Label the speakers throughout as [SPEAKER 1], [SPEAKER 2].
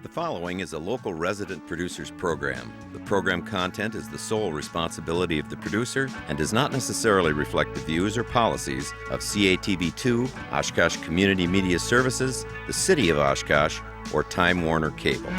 [SPEAKER 1] The following is a local resident producer's program. The program content is the sole responsibility of the producer and does not necessarily reflect the views or policies of CATV2, Oshkosh Community Media Services, the City of Oshkosh, or Time Warner Cable.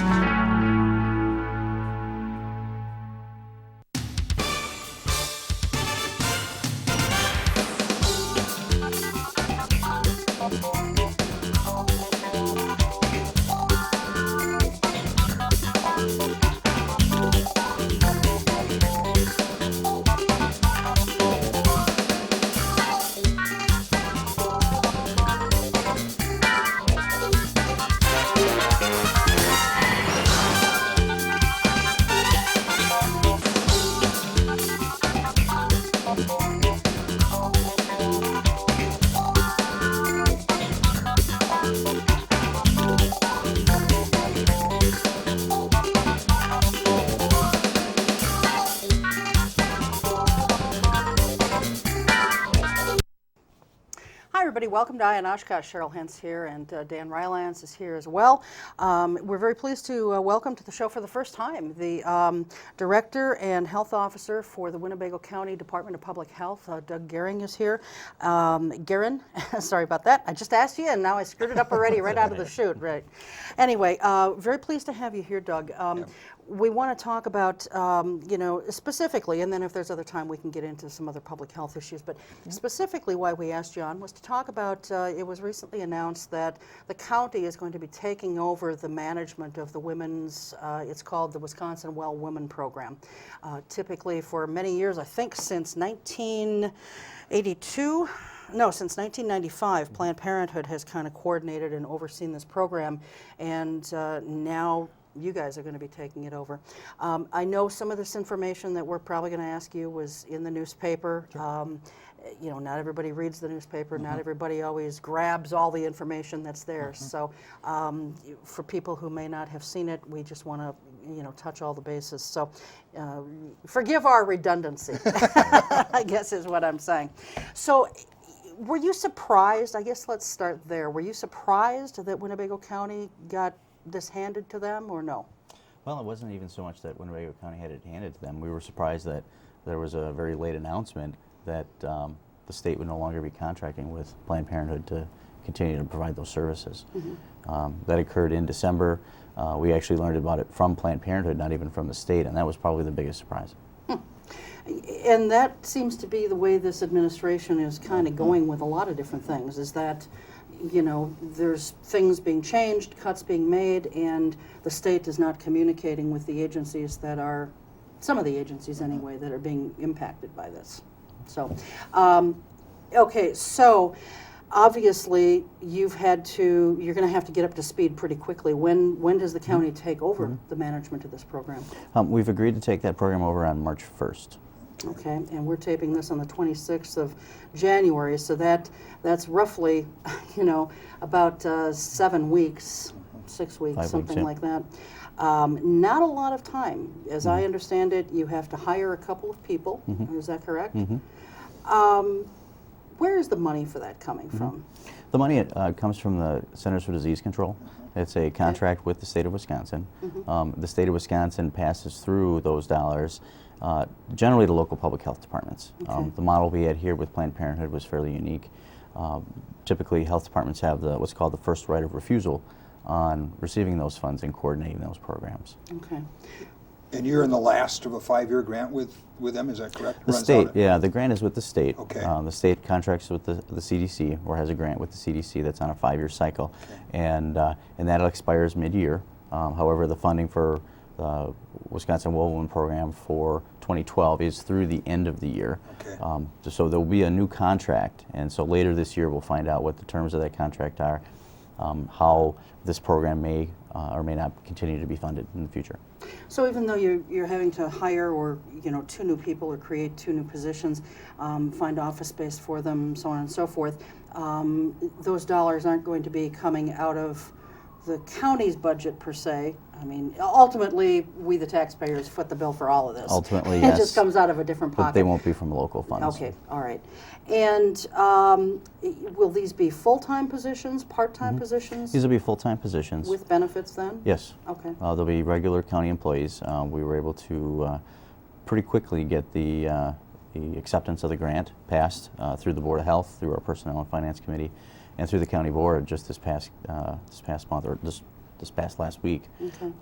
[SPEAKER 2] Welcome to Oshkosh. Cheryl Hentz here, and Dan Rylance is here as well. We're very pleased to welcome to the show for the first time the Director and Health Officer for the Winnebago County Department of Public Health. Doug Gieryn is here. Gieryn, sorry about that. I just asked you, and now I screwed it up already right out of the chute. Right. Anyway, very pleased to have you here, Doug. We want to talk about, specifically, and then if there's other time we can get into some other public health issues, but specifically why we asked you on was to talk about, it was recently announced that the county is going to be taking over the management of the women's, it's called the Wisconsin Well Women Program. Typically for many years, I think since 1982, no, since 1995, Planned Parenthood has kind of coordinated and overseen this program, and now you guys are going to be taking it over. I know some of this information that we're probably going to ask you was in the newspaper. Sure. Not everybody reads the newspaper. Not everybody always grabs all the information that's there. So for people who may not have seen it, we just want to, touch all the bases. So forgive our redundancy, I guess is what I'm saying. So were you surprised? I guess let's start there. Were you surprised that Winnebago County got this handed to them, or no?
[SPEAKER 3] Well, it wasn't even so much that Winnebago County had it handed to them. We were surprised that there was a very late announcement that the state would no longer be contracting with Planned Parenthood to continue to provide those services. That occurred in December. We actually learned about it from Planned Parenthood, not even from the state, and that was probably the biggest surprise.
[SPEAKER 2] And that seems to be the way this administration is kind of going with a lot of different things, is that there's things being changed, cuts being made, and the state is not communicating with the agencies that are, some of the agencies anyway, that are being impacted by this. So, okay, so obviously you're going to have to get up to speed pretty quickly. When does the county take over the management of this program?
[SPEAKER 3] We've agreed to take that program over on March 1st.
[SPEAKER 2] Okay, and we're taping this on the 26th of January, so that's roughly, about 7 weeks, 6 weeks,
[SPEAKER 3] 5
[SPEAKER 2] something
[SPEAKER 3] weeks, yeah.
[SPEAKER 2] like that. Not a lot of time. As I understand it, you have to hire a couple of people. Is that correct? Where is the money for that coming from?
[SPEAKER 3] The money comes from the Centers for Disease Control. It's a contract with the state of Wisconsin. The state of Wisconsin passes through those dollars generally to local public health departments. The model we had here with Planned Parenthood was fairly unique. Typically, health departments have what's called the first right of refusal on receiving those funds and coordinating those programs.
[SPEAKER 2] Okay.
[SPEAKER 4] And you're in the last of a 5-year grant with them, is that correct?
[SPEAKER 3] The state, yeah, the grant is with the state.
[SPEAKER 4] Okay.
[SPEAKER 3] The state contracts with the CDC, or has a grant with the CDC that's on a 5-year cycle, and that expires mid-year. However, the funding for the Wisconsin Well Women program for 2012 is through the end of the year.
[SPEAKER 4] Okay.
[SPEAKER 3] So there will be a new contract, and so later this year we'll find out what the terms of that contract are, how this program may or may not continue to be funded in the future.
[SPEAKER 2] So even though you're having to hire or 2 new people or create 2 new positions, find office space for them, so on and so forth, those dollars aren't going to be coming out of the county's budget per se. I mean, ultimately, we the taxpayers foot the bill for all of this.
[SPEAKER 3] Ultimately,
[SPEAKER 2] It
[SPEAKER 3] yes.
[SPEAKER 2] just comes out of a different pocket.
[SPEAKER 3] But they won't be from local funds.
[SPEAKER 2] Okay, all right. And will these be full-time positions, part-time positions?
[SPEAKER 3] These will be full-time positions.
[SPEAKER 2] With benefits then?
[SPEAKER 3] Yes.
[SPEAKER 2] Okay.
[SPEAKER 3] They'll be regular county employees. We were able to pretty quickly get the acceptance of the grant passed through the Board of Health, through our Personnel and Finance Committee, and through the County Board just this past month, or this past last week.
[SPEAKER 2] Okay.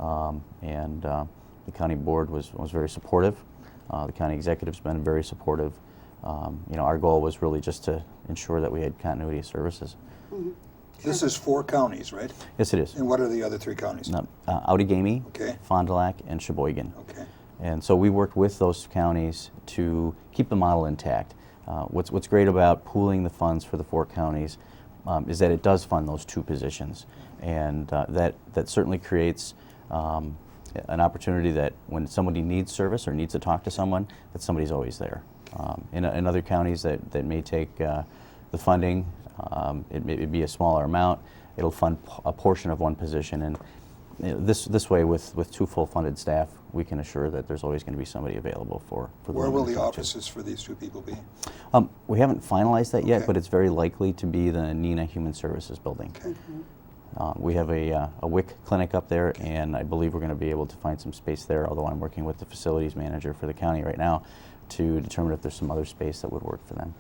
[SPEAKER 3] The County Board was very supportive. The County Executive's been very supportive. Our goal was really just to ensure that we had continuity of services.
[SPEAKER 2] Mm-hmm.
[SPEAKER 4] This is 4 counties, right?
[SPEAKER 3] Yes, it is.
[SPEAKER 4] And what are the other 3 counties?
[SPEAKER 3] Outagamie,
[SPEAKER 4] Okay.
[SPEAKER 3] Fond du Lac, and Sheboygan.
[SPEAKER 4] Okay.
[SPEAKER 3] And so we worked with those counties to keep the model intact. What's great about pooling the funds for the 4 counties is that it does fund those 2 positions, and that certainly creates an opportunity that when somebody needs service or needs to talk to someone, that somebody's always there. In other counties that may take the funding, it may be a smaller amount. It'll fund a portion of one position, and this way, with 2 full funded staff, we can assure that there's always going to be somebody available for the
[SPEAKER 4] Where will
[SPEAKER 3] women to
[SPEAKER 4] the
[SPEAKER 3] talk to.
[SPEAKER 4] offices for these 2 people be?
[SPEAKER 3] We haven't finalized that yet,
[SPEAKER 4] Okay.
[SPEAKER 3] but it's very likely to be the Neenah Human Services building.
[SPEAKER 4] Okay.
[SPEAKER 3] We have a WIC clinic up there, and I believe we're going to be able to find some space there, although I'm working with the facilities manager for the county right now to determine if there's some other space that would work for them.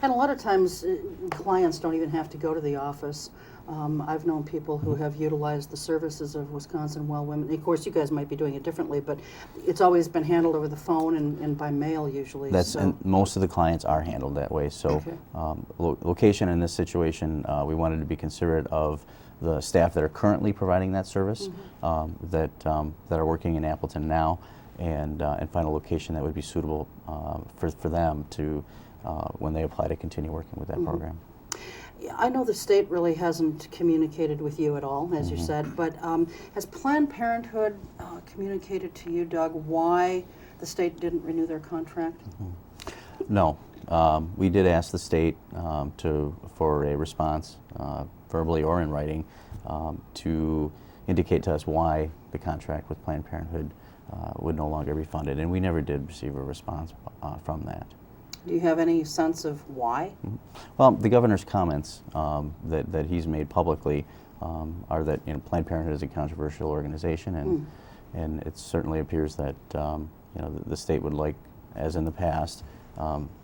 [SPEAKER 2] And a lot of times, clients don't even have to go to the office. I've known people who have utilized the services of Wisconsin Well Women. Of course, you guys might be doing it differently, but it's always been handled over the phone and by mail usually.
[SPEAKER 3] And most of the clients are handled that way. So
[SPEAKER 2] Okay.
[SPEAKER 3] location in this situation, we wanted to be considerate of the staff that are currently providing that service, that are working in Appleton now, and find a location that would be suitable for them to when they apply to continue working with that program.
[SPEAKER 2] I know the state really hasn't communicated with you at all, as you said, but has Planned Parenthood communicated to you, Doug, why the state didn't renew their contract?
[SPEAKER 3] No. We did ask the state for a response, verbally or in writing, to indicate to us why the contract with Planned Parenthood would no longer be funded, and we never did receive a response from that.
[SPEAKER 2] Do you have any sense of why?
[SPEAKER 3] Well, the governor's comments that he's made publicly are that Planned Parenthood is a controversial organization, and it certainly appears that the state would like, as in the past,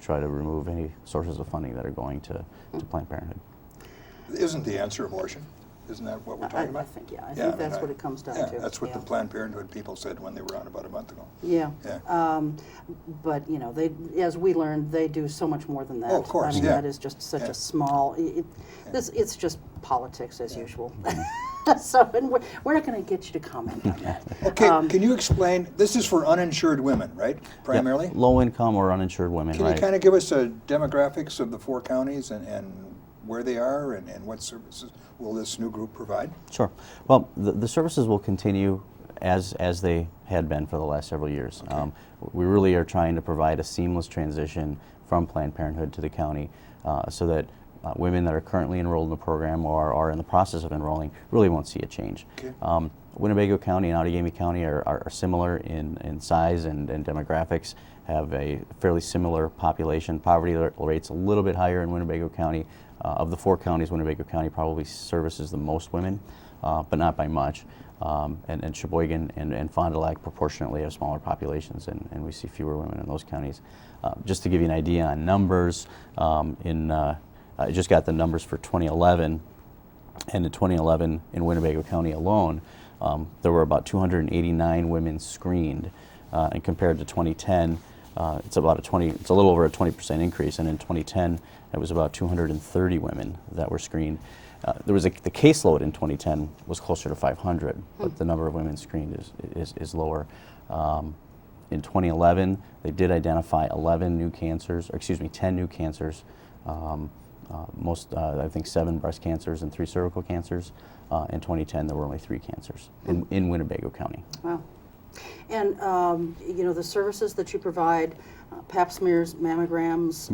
[SPEAKER 3] try to remove any sources of funding that are going to Planned Parenthood.
[SPEAKER 4] Isn't the answer abortion? Isn't that what we're talking about?
[SPEAKER 2] I think that's what it comes down to.
[SPEAKER 4] That's what the Planned Parenthood people said when they were on about a month ago.
[SPEAKER 2] Yeah.
[SPEAKER 4] Yeah.
[SPEAKER 2] But they, as we learned, they do so much more than that.
[SPEAKER 4] Oh, of course,
[SPEAKER 2] I mean,
[SPEAKER 4] yeah.
[SPEAKER 2] that is just such
[SPEAKER 4] Yeah.
[SPEAKER 2] a small. It's just politics as usual. So, and we're not going to get you to comment on that.
[SPEAKER 4] Okay, can you explain, this is for uninsured women, right, primarily?
[SPEAKER 3] Yep. Low income or uninsured women,
[SPEAKER 4] Can
[SPEAKER 3] right?
[SPEAKER 4] you kind of give us a demographics of the 4 counties and where they are and what services will this new group provide?
[SPEAKER 3] Sure. Well, the services will continue as they had been for the last several years.
[SPEAKER 4] Okay.
[SPEAKER 3] We really are trying to provide a seamless transition from Planned Parenthood to the county so that women that are currently enrolled in the program or are in the process of enrolling really won't see a change.
[SPEAKER 4] Okay.
[SPEAKER 3] Winnebago County and Outagamie County are similar in size and demographics, have a fairly similar population. Poverty rate's a little bit higher in Winnebago County. Of the 4 counties, Winnebago County probably services the most women, but not by much. And Sheboygan and Fond du Lac proportionately have smaller populations, and we see fewer women in those counties. Just to give you an idea on numbers, I just got the numbers for 2011, and in 2011 in Winnebago County alone, there were about 289 women screened, and compared to 2010, it's a little over a 20% increase, and in 2010 it was about 230 women that were screened. The caseload in 2010 was closer to 500, but the number of women screened is lower. In 2011, they did identify 10 new cancers. I think 7 breast cancers and 3 cervical cancers. In 2010, there were only 3 cancers in Winnebago County.
[SPEAKER 2] Wow. And, you know, the services that you provide, pap smears, mammograms,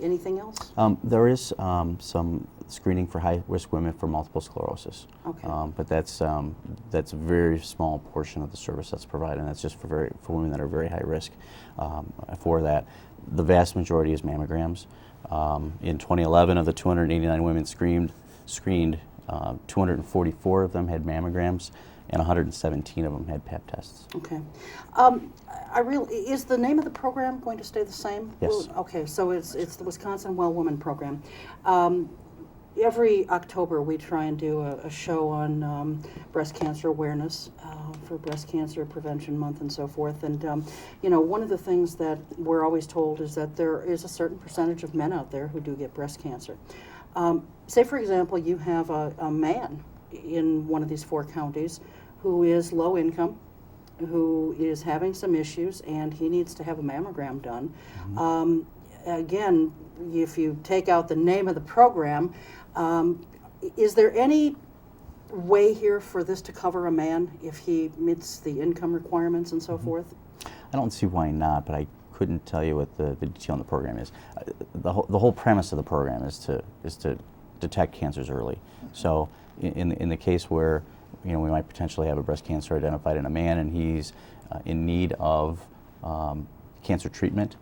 [SPEAKER 2] anything else?
[SPEAKER 3] There is some screening for high-risk women for multiple sclerosis.
[SPEAKER 2] Okay.
[SPEAKER 3] But that's a very small portion of the service that's provided, and that's just for women that are very high risk for that. The vast majority is mammograms. In 2011, of the 289 women screened, 244 of them had mammograms, and 117 of them had pap tests.
[SPEAKER 2] Okay. Is the name of the program going to stay the same?
[SPEAKER 3] Yes.
[SPEAKER 2] Okay, so it's the Wisconsin Well Woman program. Every October we try and do a show on breast cancer awareness for Breast Cancer Prevention Month and so forth. And you know, one of the things that we're always told is that there is a certain percentage of men out there who do get breast cancer. Say, for example, you have a man in one of these 4 counties who is low income, who is having some issues, and he needs to have a mammogram done. Again, if you take out the name of the program, is there any way here for this to cover a man if he meets the income requirements and so forth?
[SPEAKER 3] I don't see why not, but I couldn't tell you what the detail in the program is. The whole premise of the program is to detect cancers early. So in the case where, you know, we might potentially have a breast cancer identified in a man and he's in need of cancer treatment,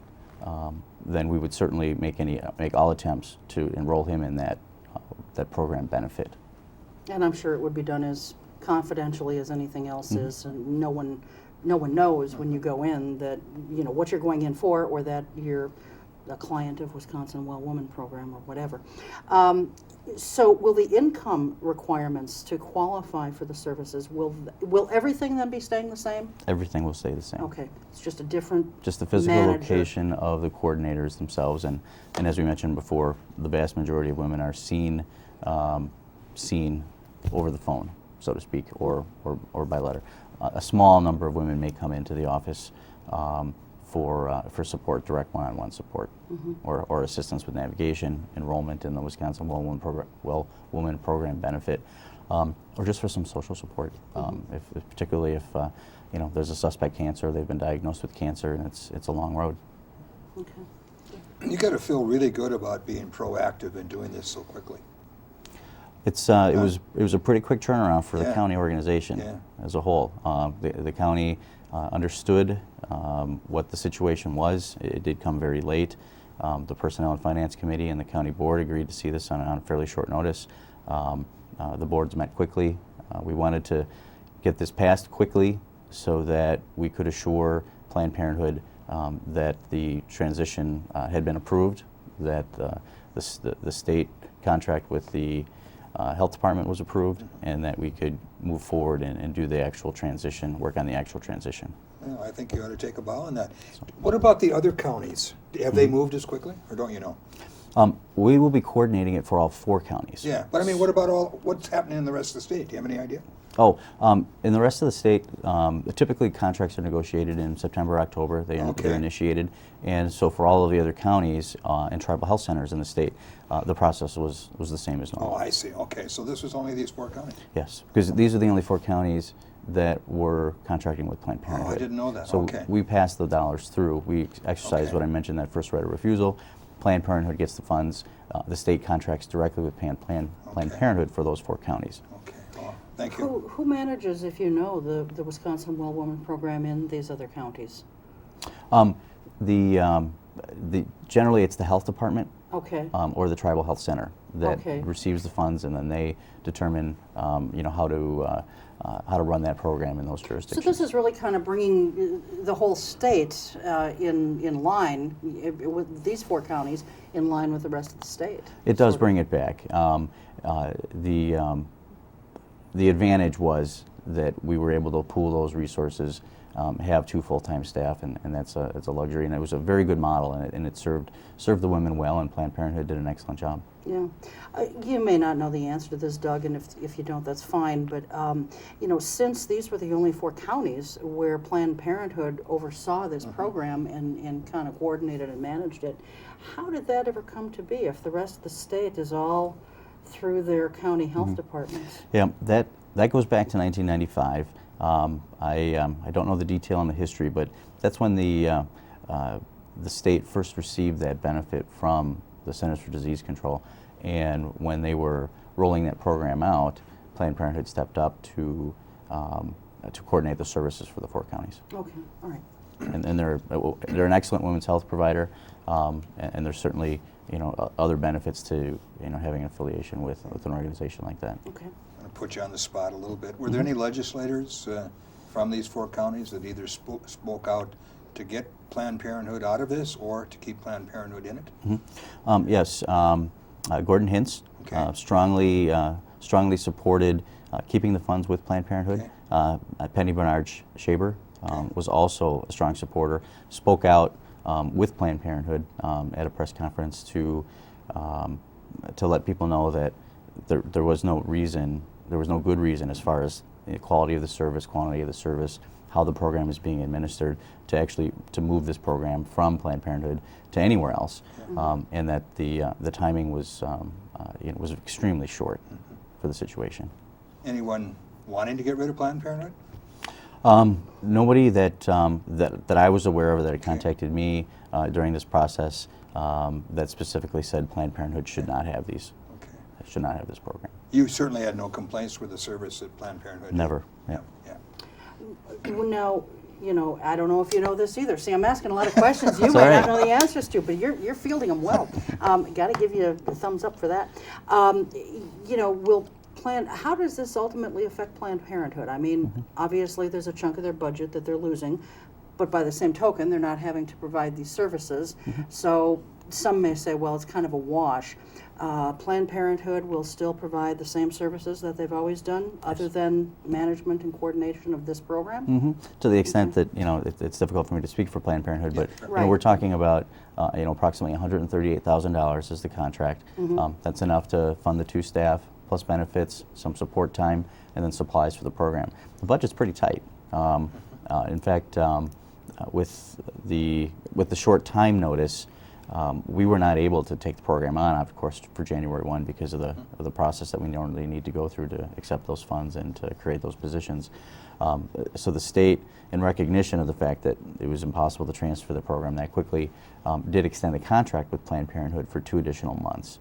[SPEAKER 3] then we would certainly make all attempts to enroll him in that program benefit.
[SPEAKER 2] And I'm sure it would be done as confidentially as anything else is, and no one knows when you go in that, you know, what you're going in for, or that you're a client of Wisconsin Well Woman program or whatever. So will the income requirements to qualify for the services, will everything then be staying the same?
[SPEAKER 3] Everything will stay the same.
[SPEAKER 2] Okay, it's just a different
[SPEAKER 3] Just the physical
[SPEAKER 2] manager.
[SPEAKER 3] location of the coordinators themselves, and as we mentioned before, the vast majority of women are seen over the phone, so to speak, or by letter. A small number of women may come into the office for support, direct one-on-one support, or assistance with navigation, enrollment in the Wisconsin Well Woman program benefit, or just for some social support. Particularly if you know, there's a suspect cancer, they've been diagnosed with cancer, and it's a long road.
[SPEAKER 2] Okay.
[SPEAKER 4] You got to feel really good about being proactive and doing this so quickly.
[SPEAKER 3] It was a pretty quick turnaround for the county organization as a whole. The county understood what the situation was. It did come very late. The Personnel and Finance Committee and the county board agreed to see this on fairly short notice. The boards met quickly. We wanted to get this passed quickly so that we could assure Planned Parenthood that the transition had been approved, that the state contract with the health department was approved, and that we could move forward and do the actual transition, work on the actual transition.
[SPEAKER 4] Well, I think you ought to take a bow on that. What about the other counties? Have they moved as quickly, or don't you know?
[SPEAKER 3] We will be coordinating it for all 4 counties.
[SPEAKER 4] Yeah, but I mean, what about what's happening in the rest of the state? Do you have any idea?
[SPEAKER 3] Oh, in the rest of the state, typically contracts are negotiated in September, October. They're initiated, and so for all of the other counties and tribal health centers in the state, the process was the same as normal.
[SPEAKER 4] Oh, I see. Okay, so this was only these 4 counties.
[SPEAKER 3] Yes, because these are the only 4 counties that were contracting with Planned Parenthood.
[SPEAKER 4] Oh, I didn't know that.
[SPEAKER 3] So
[SPEAKER 4] okay.
[SPEAKER 3] we passed the dollars through. We exercised what I mentioned, that first right of refusal. Planned Parenthood gets the funds. The state contracts directly with Planned Parenthood for those 4 counties.
[SPEAKER 4] Okay. Well, thank you.
[SPEAKER 2] Who manages, if you know, the Wisconsin Well Woman program in these other counties?
[SPEAKER 3] Generally, it's the health department.
[SPEAKER 2] Okay.
[SPEAKER 3] Or the tribal health center that
[SPEAKER 2] Okay.
[SPEAKER 3] receives the funds, and then they determine, you know, how to run that program in those
[SPEAKER 2] So
[SPEAKER 3] jurisdictions.
[SPEAKER 2] this is really kind of bringing the whole state in line, with these 4 counties, in line with the rest of the state.
[SPEAKER 3] It does bring it back. The advantage was that we were able to pool those resources, have 2 full-time staff, and it's a luxury, and it was a very good model, and it served the women well, and Planned Parenthood did an excellent job.
[SPEAKER 2] Yeah. You may not know the answer to this, Doug, and if you don't, that's fine, but you know, since these were the only 4 counties where Planned Parenthood oversaw this program and kind of coordinated and managed it, how did that ever come to be if the rest of the state is all through their county health departments?
[SPEAKER 3] Yeah, That goes back to 1995. I don't know the detail on the history, but that's when the state first received that benefit from the Centers for Disease Control. And when they were rolling that program out, Planned Parenthood stepped up to coordinate the services for the 4 counties.
[SPEAKER 2] Okay, all right.
[SPEAKER 3] And they're an excellent women's health provider, and there's certainly other benefits to having an affiliation with an organization like that.
[SPEAKER 2] Okay.
[SPEAKER 4] I'm going to put you on the spot a little bit. Were there any legislators from these 4 counties that either spoke out to get Planned Parenthood out of this or to keep Planned Parenthood in it?
[SPEAKER 3] Yes, Gordon Hentz
[SPEAKER 4] Okay.
[SPEAKER 3] strongly supported keeping the funds with Planned Parenthood.
[SPEAKER 4] Okay.
[SPEAKER 3] Penny Bernard-Shaber was also a strong supporter, spoke out with Planned Parenthood at a press conference to let people know that there was no good reason as far as the quality of the service, quantity of the service, how the program is being administered, to move this program from Planned Parenthood to anywhere else, and that the timing was was extremely short for the situation.
[SPEAKER 4] Anyone wanting to get rid of Planned Parenthood?
[SPEAKER 3] Nobody that I was aware of that had contacted me during this process that specifically said Planned Parenthood should not have these.
[SPEAKER 4] Okay.
[SPEAKER 3] Should not have this program.
[SPEAKER 4] You certainly had no complaints with the service at Planned Parenthood?
[SPEAKER 3] Never. Yeah.
[SPEAKER 2] Well, now, I don't know if you know this either. See, I'm asking a lot of questions you
[SPEAKER 3] It's
[SPEAKER 2] might
[SPEAKER 3] all
[SPEAKER 2] not
[SPEAKER 3] right.
[SPEAKER 2] know the answers to, but you're fielding them well. Got to give you a thumbs up for that. How does this ultimately affect Planned Parenthood? I mean, obviously there's a chunk of their budget that they're losing, but by the same token, they're not having to provide these services. So some may say, well, it's kind of a wash. Planned Parenthood will still provide the same services that they've always done, other than management and coordination of this program?
[SPEAKER 3] To the extent that it's difficult for me to speak for Planned Parenthood, but
[SPEAKER 2] Right.
[SPEAKER 3] we're talking about approximately $138,000 is the contract. That's enough to fund the 2 staff, plus benefits, some support time, and then supplies for the program. The budget's pretty tight. In fact, with the short time notice, we were not able to take the program on, of course, for January 1 because of the process that we normally need to go through to accept those funds and to create those positions. So the state, in recognition of the fact that it was impossible to transfer the program that quickly, did extend the contract with Planned Parenthood for 2 additional months.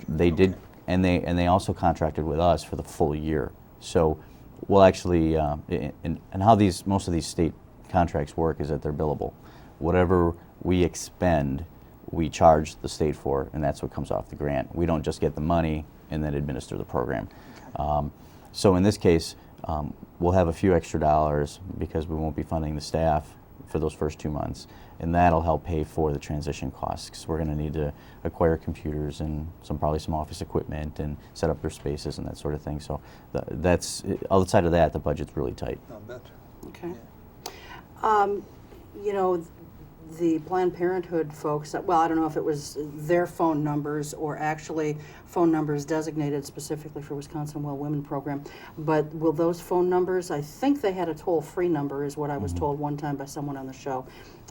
[SPEAKER 3] They did, and they also contracted with us for the full year. So we'll actually, and how most of these state contracts work is that they're billable. Whatever we expend, we charge the state for, and that's what comes off the grant. We don't just get the money and then administer the program. So in this case, we'll have a few extra dollars because we won't be funding the staff for those first 2 months, and that'll help pay for the transition costs because we're going to need to acquire computers and probably some office equipment and set up their spaces and that sort of thing. So that's outside of that, the budget's really tight.
[SPEAKER 4] I'll bet.
[SPEAKER 2] Okay. The Planned Parenthood folks, well, I don't know if it was their phone numbers or actually phone numbers designated specifically for Wisconsin Well Women program, but will those phone numbers, I think they had a toll-free number is what I was told one time by someone on the show.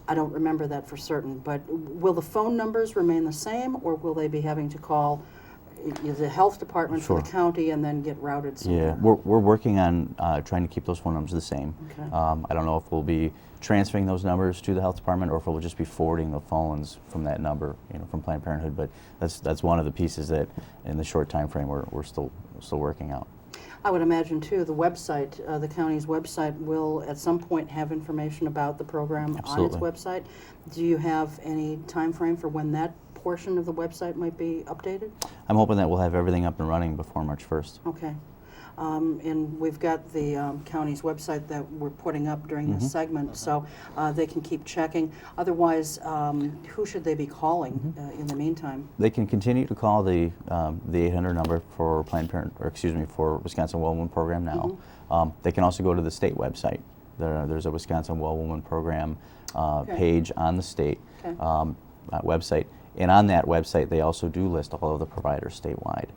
[SPEAKER 2] I don't remember that for certain, but will the phone numbers remain the same, or will they be having to call the health department for the county and then get routed somewhere?
[SPEAKER 3] Yeah, we're working on trying to keep those phone numbers the same.
[SPEAKER 2] Okay.
[SPEAKER 3] I don't know if we'll be transferring those numbers to the health department or if we'll just be forwarding the phones from that number, from Planned Parenthood. But that's one of the pieces that, in the short time frame, we're still working out.
[SPEAKER 2] I would imagine too, the website, the county's website will at some point have information about the program on its website. Do you have any time frame for when that portion of the website might be updated?
[SPEAKER 3] I'm hoping that we'll have everything up and running before March 1st.
[SPEAKER 2] Okay. And we've got the county's website that we're putting up during this segment, so they can keep checking. Otherwise, who should they be calling in the meantime?
[SPEAKER 3] They can continue to call the 800 number for Planned Parenthood, or excuse me, for Wisconsin Well Woman program now. They can also go to the state website. There's a Wisconsin Well Woman program page on the state website, and on that website they also do list all of the providers statewide.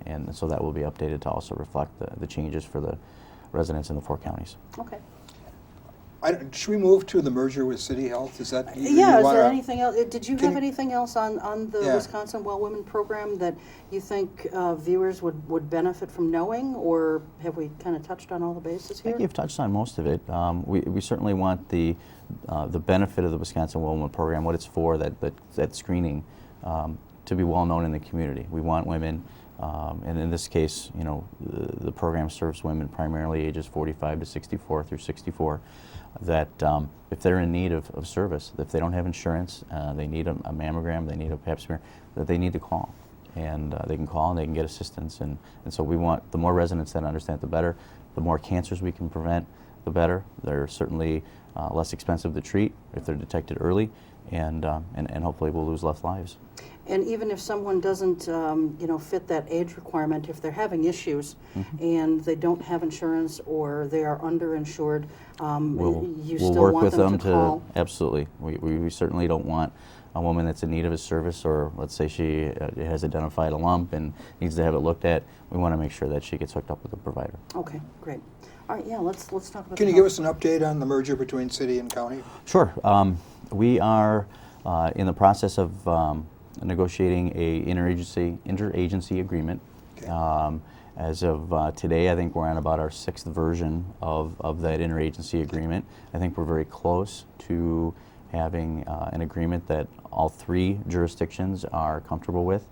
[SPEAKER 3] And so that will be updated to also reflect the changes for the residents in the 4 counties.
[SPEAKER 2] Okay.
[SPEAKER 4] Should we move to the merger with City Health? Is that?
[SPEAKER 2] Yeah, is there anything else? Did you have anything else on the
[SPEAKER 4] Yeah.
[SPEAKER 2] Wisconsin Well Women program that you think viewers would benefit from knowing, or have we kind of touched on all the bases
[SPEAKER 3] I
[SPEAKER 2] here?
[SPEAKER 3] think you've touched on most of it. We certainly want the benefit of the Wisconsin Well Women program, what it's for, that screening, to be well known in the community. We want women, and in this case, you know, the program serves women primarily ages 45 to 64 through 64, that if they're in need of service, if they don't have insurance, they need a mammogram, they need a pap smear, that they need to call. And they can call and they can get assistance. And so we want the more residents that understand, the better. The more cancers we can prevent, the better. They're certainly less expensive to treat if they're detected early, and hopefully we'll lose less lives.
[SPEAKER 2] And even if someone doesn't, you know, fit that age requirement, if they're having issues and they don't have insurance or they are underinsured, you
[SPEAKER 3] we'll
[SPEAKER 2] still
[SPEAKER 3] work
[SPEAKER 2] want
[SPEAKER 3] with
[SPEAKER 2] them
[SPEAKER 3] them
[SPEAKER 2] to call?
[SPEAKER 3] Absolutely. We certainly don't want a woman that's in need of a service, or let's say she has identified a lump and needs to have it looked at. We want to make sure that she gets hooked up with a provider.
[SPEAKER 2] Okay, great. All right, yeah, let's talk about.
[SPEAKER 4] Can you give us an update on the merger between city and county?
[SPEAKER 3] Sure. We are in the process of negotiating a interagency agreement.
[SPEAKER 4] Okay.
[SPEAKER 3] As of today, I think we're on about our 6th version of that interagency agreement. I think we're very close to having an agreement that all 3 jurisdictions are comfortable with.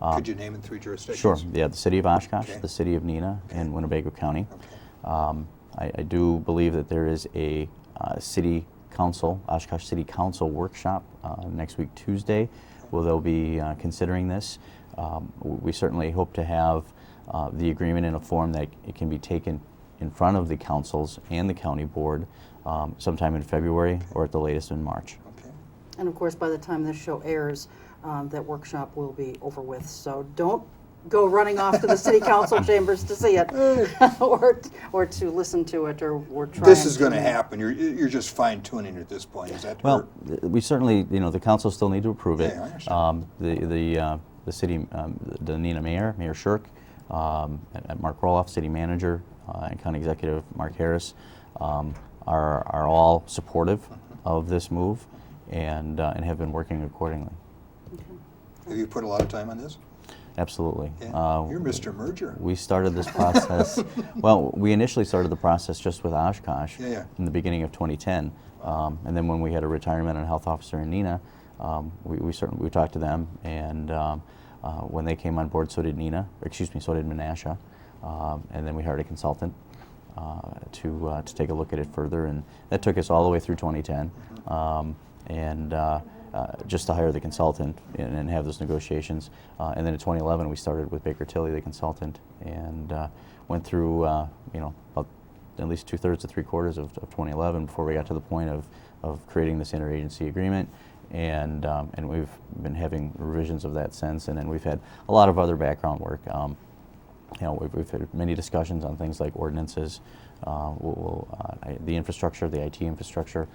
[SPEAKER 4] Could you name in 3 jurisdictions?
[SPEAKER 3] Sure. Yeah, the city of Oshkosh,
[SPEAKER 4] Okay.
[SPEAKER 3] the city of Neenah, and Winnebago County.
[SPEAKER 4] Okay.
[SPEAKER 3] I do believe that there is a city council, Oshkosh City Council workshop next week Tuesday, where they'll be considering this. We certainly hope to have the agreement in a form that it can be taken in front of the councils and the county board sometime in February or at the latest in March.
[SPEAKER 4] Okay.
[SPEAKER 2] And of course, by the time this show airs, that workshop will be over with. So don't go running off to the city council chambers to see it, or to listen to it, or try.
[SPEAKER 4] This is going to happen. You're just fine tuning at this point. Is that?
[SPEAKER 3] Well, we certainly, you know, the council still need to approve it.
[SPEAKER 4] Yeah, I understand.
[SPEAKER 3] The city, the Neenah Mayor Shirk, and Mark Roloff, city manager, and county executive Mark Harris, are all supportive of this move, and have been working accordingly.
[SPEAKER 4] Have you put a lot of time on this?
[SPEAKER 3] Absolutely.
[SPEAKER 4] Yeah. You're Mr. Merger.
[SPEAKER 3] We started this process, well, we initially started the process just with Oshkosh in the beginning of 2010. And then when we had a retirement and health officer in Neenah, we talked to them, and when they came on board, so did so did Menasha. And then we hired a consultant to take a look at it further, and that took us all the way through 2010. Just to hire the consultant and have those negotiations. And then in 2011, we started with Baker Tilly, the consultant, and went through, you know, about at least 2/3 to 3/4 of 2011 before we got to the point of creating this interagency agreement. And we've been having revisions of that since, and then we've had a lot of other background work. You know, we've had many discussions on things like ordinances, the infrastructure, the IT infrastructure.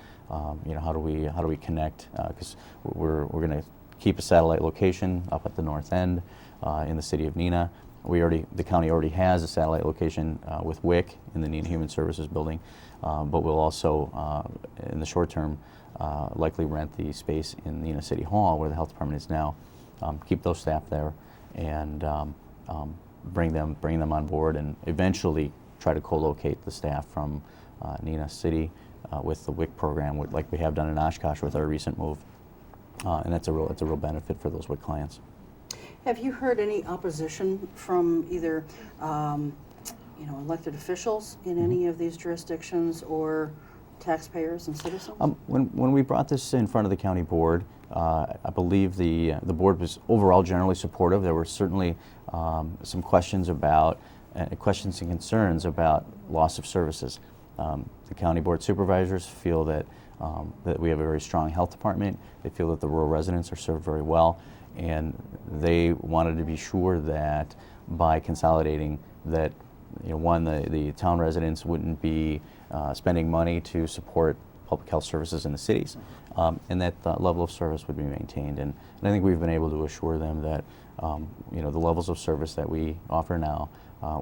[SPEAKER 3] You know, how do we connect? Because we're going to keep a satellite location up at the north end in the city of Neenah. The county already has a satellite location with WIC in the Neenah Human Services building, but we'll also, in the short term, likely rent the space in Neenah City Hall, where the health department is now. Keep those staff there, and bring them on board, and eventually try to co-locate the staff from Neenah City with the WIC program, like we have done in Oshkosh with our recent move, and that's a real benefit for those WIC clients.
[SPEAKER 2] Have you heard any opposition from either, you know, elected officials in any of these jurisdictions, or taxpayers and citizens?
[SPEAKER 3] When we brought this in front of the county board, I believe the board was overall generally supportive. There were certainly some questions and concerns about loss of services. The county board supervisors feel that we have a very strong health department. They feel that the rural residents are served very well, and they wanted to be sure that by consolidating that, you know, one, the town residents wouldn't be spending money to support public health services in the cities, and that level of service would be maintained. And I think we've been able to assure them that you know, the levels of service that we offer now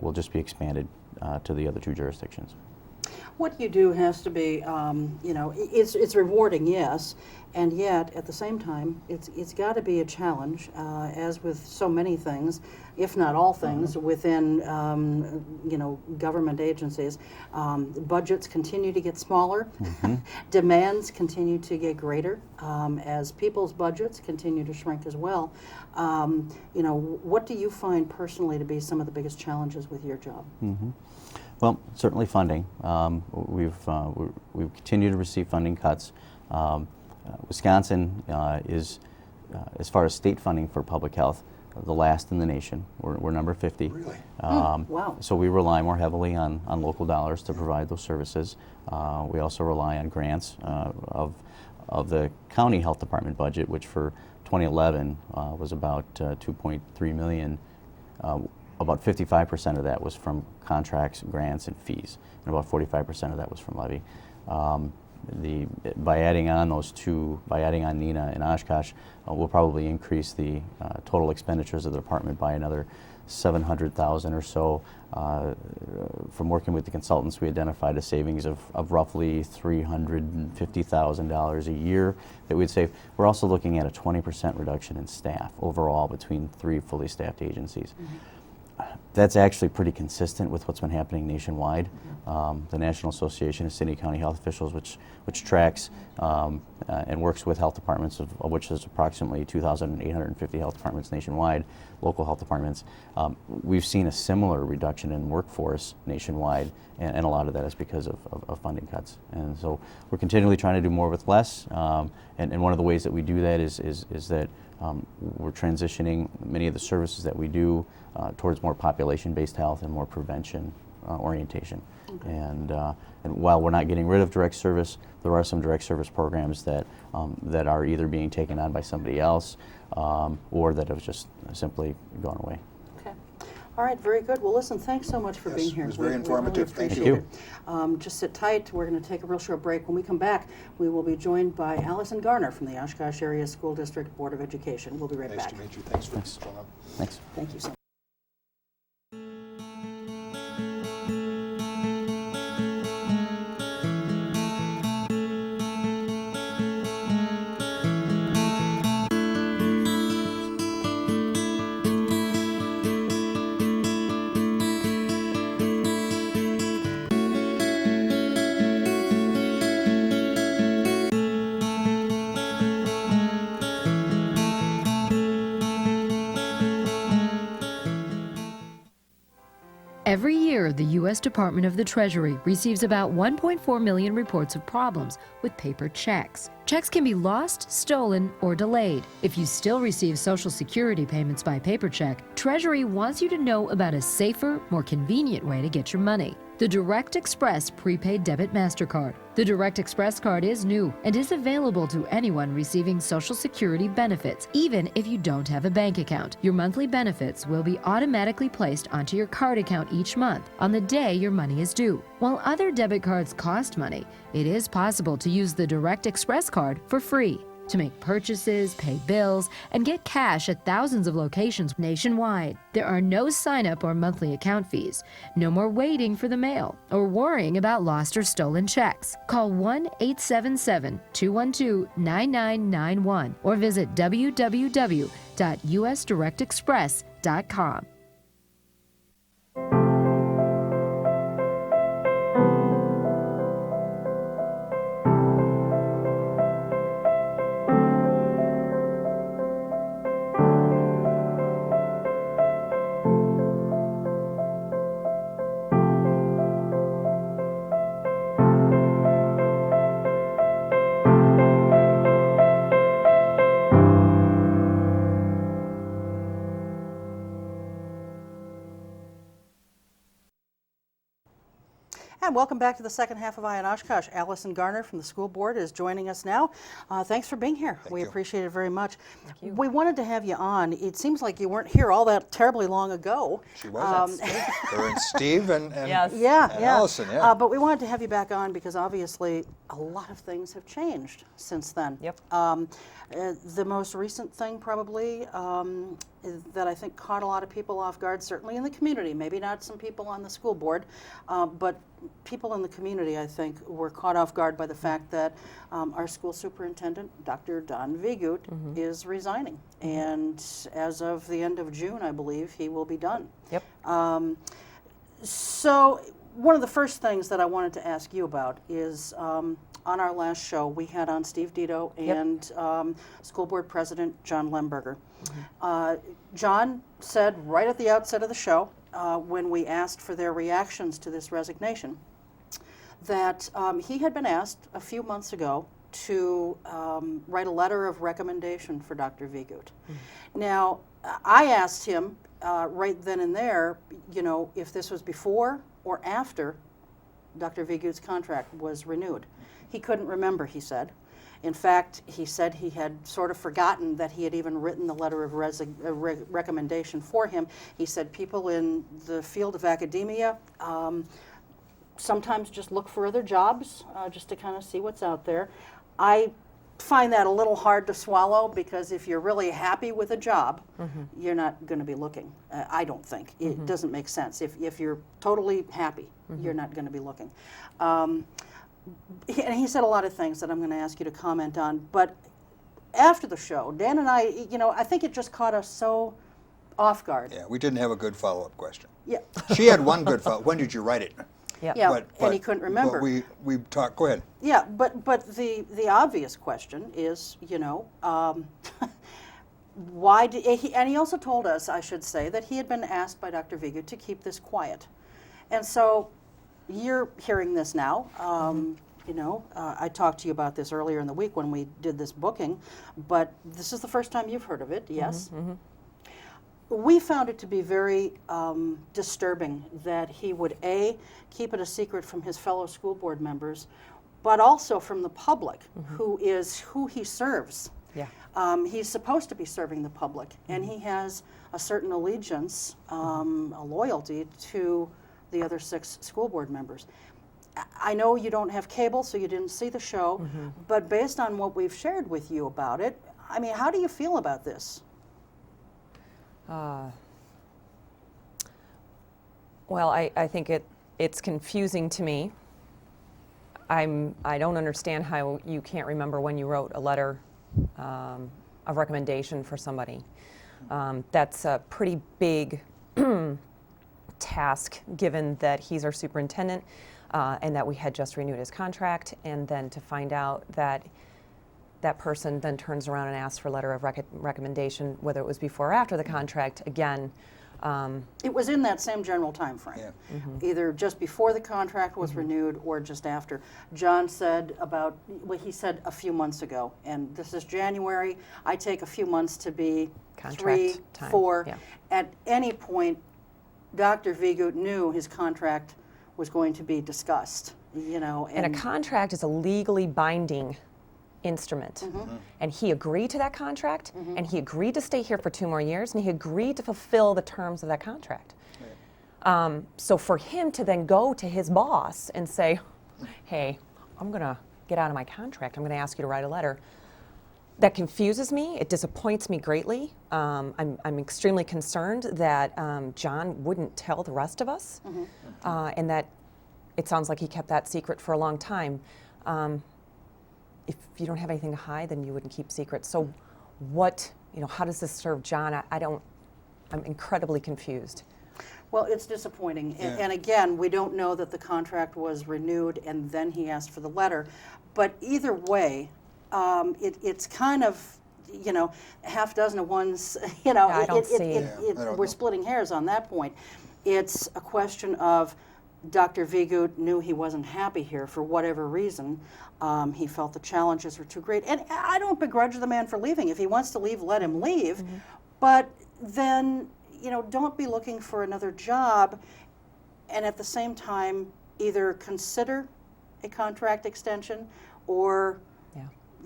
[SPEAKER 3] will just be expanded to the other 2 jurisdictions.
[SPEAKER 2] What you do has to be, you know, it's rewarding, yes, and yet at the same time, it's got to be a challenge, as with so many things, if not all things, within, you know, government agencies. Budgets continue to get smaller, demands continue to get greater, as people's budgets continue to shrink as well. You know, what do you find personally to be some of the biggest challenges with your job?
[SPEAKER 3] Well, certainly funding. We've continued to receive funding cuts. Wisconsin is, as far as state funding for public health, the last in the nation. We're number 50.
[SPEAKER 4] Really?
[SPEAKER 2] Wow.
[SPEAKER 3] So we rely more heavily on local dollars to provide those services. We also rely on grants of the county health department budget, which for 2011 was about $2.3 million. About 55% of that was from contracts, grants, and fees, and about 45% of that was from levy. By adding on those two, by adding on Neenah and Oshkosh, we'll probably increase the total expenditures of the department by another $700,000 or so. From working with the consultants, we identified a savings of roughly $350,000 a year that we'd save. We're also looking at a 20% reduction in staff overall between 3 fully staffed agencies. That's actually pretty consistent with what's been happening nationwide. The National Association of City and County Health Officials, which tracks and works with health departments, of which there's approximately 2,850 health departments nationwide, local health departments. We've seen a similar reduction in workforce nationwide, and a lot of that is because of funding cuts. And so we're continually trying to do more with less, and one of the ways that we do that is that we're transitioning many of the services that we do towards more population-based health and more prevention orientation. Okay. And while we're not getting rid of direct service, there are some direct service programs that are either being taken on by somebody else or that have just simply gone away.
[SPEAKER 2] Okay. All right, very good. Well, listen, thanks so much for being here.
[SPEAKER 4] It was very informative.
[SPEAKER 2] Really
[SPEAKER 4] Thank you.
[SPEAKER 2] Just sit tight. We're going to take a real short break. When we come back, we will be joined by Allison Garner from the Oshkosh Area School District Board of Education. We'll be right back.
[SPEAKER 4] Nice to meet you. Thanks for showing up.
[SPEAKER 3] Thanks.
[SPEAKER 2] Thank you so much.
[SPEAKER 5] Every year, the U.S. Department of the Treasury receives about 1.4 million reports of problems with paper checks. Checks can be lost, stolen, or delayed. If you still receive Social Security payments by paper check, Treasury wants you to know about a safer, more convenient way to get your money. The Direct Express Prepaid Debit MasterCard. The Direct Express card is new and is available to anyone receiving Social Security benefits, even if you don't have a bank account. Your monthly benefits will be automatically placed onto your card account each month on the day your money is due. While other debit cards cost money, it is possible to use the Direct Express card for free to make purchases, pay bills, and get cash at thousands of locations nationwide. There are no sign-up or monthly account fees. No more waiting for the mail or worrying about lost or stolen checks. Call 1-877-212-9991 or visit www.usdirectexpress.com.
[SPEAKER 2] And welcome back to the second half of Eye on Oshkosh. Allison Garner from the school board is joining us now. Thanks for being here. We appreciate it very much. We wanted to have you on. It seems like you weren't here all that terribly long ago.
[SPEAKER 4] She was. Her and Steve and
[SPEAKER 2] yes.
[SPEAKER 4] and Allison. Yeah.
[SPEAKER 2] But we wanted to have you back on because obviously a lot of things have changed since then.
[SPEAKER 6] Yep.
[SPEAKER 2] The most recent thing probably that I think caught a lot of people off guard, certainly in the community, maybe not some people on the school board, but people in the community, I think, were caught off guard by the fact that our school superintendent, Dr. Don Vigut, is resigning. And as of the end of June, I believe, he will be done.
[SPEAKER 6] Yep.
[SPEAKER 2] So one of the first things that I wanted to ask you about is on our last show, we had on Steve Dito and School Board President John Lemberger. John said right at the outset of the show, when we asked for their reactions to this resignation, that he had been asked a few months ago to write a letter of recommendation for Dr. Vigut. Now, I asked him right then and there, you know, if this was before or after Dr. Vigut's contract was renewed. He couldn't remember, he said. In fact, he said he had sort of forgotten that he had even written the letter of recommendation for him. He said people in the field of academia sometimes just look for other jobs just to kind of see what's out there. I find that a little hard to swallow, because if you're really happy with a job, you're not going to be looking. I don't think. It doesn't make sense. If you're totally happy, you're not going to be looking. And he said a lot of things that I'm going to ask you to comment on. But after the show, Dan and I, you know, I think it just caught us so off guard.
[SPEAKER 4] Yeah, we didn't have a good follow-up question.
[SPEAKER 2] Yeah.
[SPEAKER 4] She had one good follow-up. When did you write it?
[SPEAKER 6] Yep.
[SPEAKER 2] Yeah, and he couldn't remember.
[SPEAKER 4] But we talked, go ahead.
[SPEAKER 2] Yeah, but the obvious question is, you know, why did he? And he also told us, I should say, that he had been asked by Dr. Vigut to keep this quiet. And so you're hearing this now. You know, I talked to you about this earlier in the week when we did this booking, but this is the first time you've heard of it, yes? We found it to be very disturbing that he would, A, keep it a secret from his fellow school board members, but also from the public, who is who he serves.
[SPEAKER 6] Yeah.
[SPEAKER 2] He's supposed to be serving the public, and he has a certain allegiance, a loyalty to the other 6 school board members. I know you don't have cable, so you didn't see the show, but based on what we've shared with you about it, I mean, how do you feel about this?
[SPEAKER 6] Well, I think it's confusing to me. I don't understand how you can't remember when you wrote a letter of recommendation for somebody. That's a pretty big task, given that he's our superintendent and that we had just renewed his contract, and then to find out that that person then turns around and asks for a letter of recommendation, whether it was before or after the contract, again.
[SPEAKER 2] It was in that same general time frame, either just before the contract was renewed or just after. John said he said a few months ago, and this is January. I take a few months to be
[SPEAKER 6] Contract
[SPEAKER 2] 3,
[SPEAKER 6] time,
[SPEAKER 2] 4.
[SPEAKER 6] yeah.
[SPEAKER 2] At any point, Dr. Vigut knew his contract was going to be discussed, you know.
[SPEAKER 6] And a contract is a legally binding instrument. And he agreed to that contract, and he agreed to stay here for 2 more years, and he agreed to fulfill the terms of that contract. So for him to then go to his boss and say, hey, I'm going to get out of my contract, I'm going to ask you to write a letter, that confuses me. It disappoints me greatly. I'm extremely concerned that John wouldn't tell the rest of us, and that it sounds like he kept that secret for a long time. If you don't have anything to hide, then you wouldn't keep secrets. So what, you know, how does this serve John? I'm incredibly confused.
[SPEAKER 2] Well, it's disappointing. And again, we don't know that the contract was renewed and then he asked for the letter. But either way, it's kind of, you know, half dozen of ones, you know,
[SPEAKER 6] I don't see.
[SPEAKER 2] We're splitting hairs on that point. It's a question of Dr. Vigut knew he wasn't happy here for whatever reason. He felt the challenges were too great. And I don't begrudge the man for leaving. If he wants to leave, let him leave. But then, you know, don't be looking for another job and at the same time either consider a contract extension or,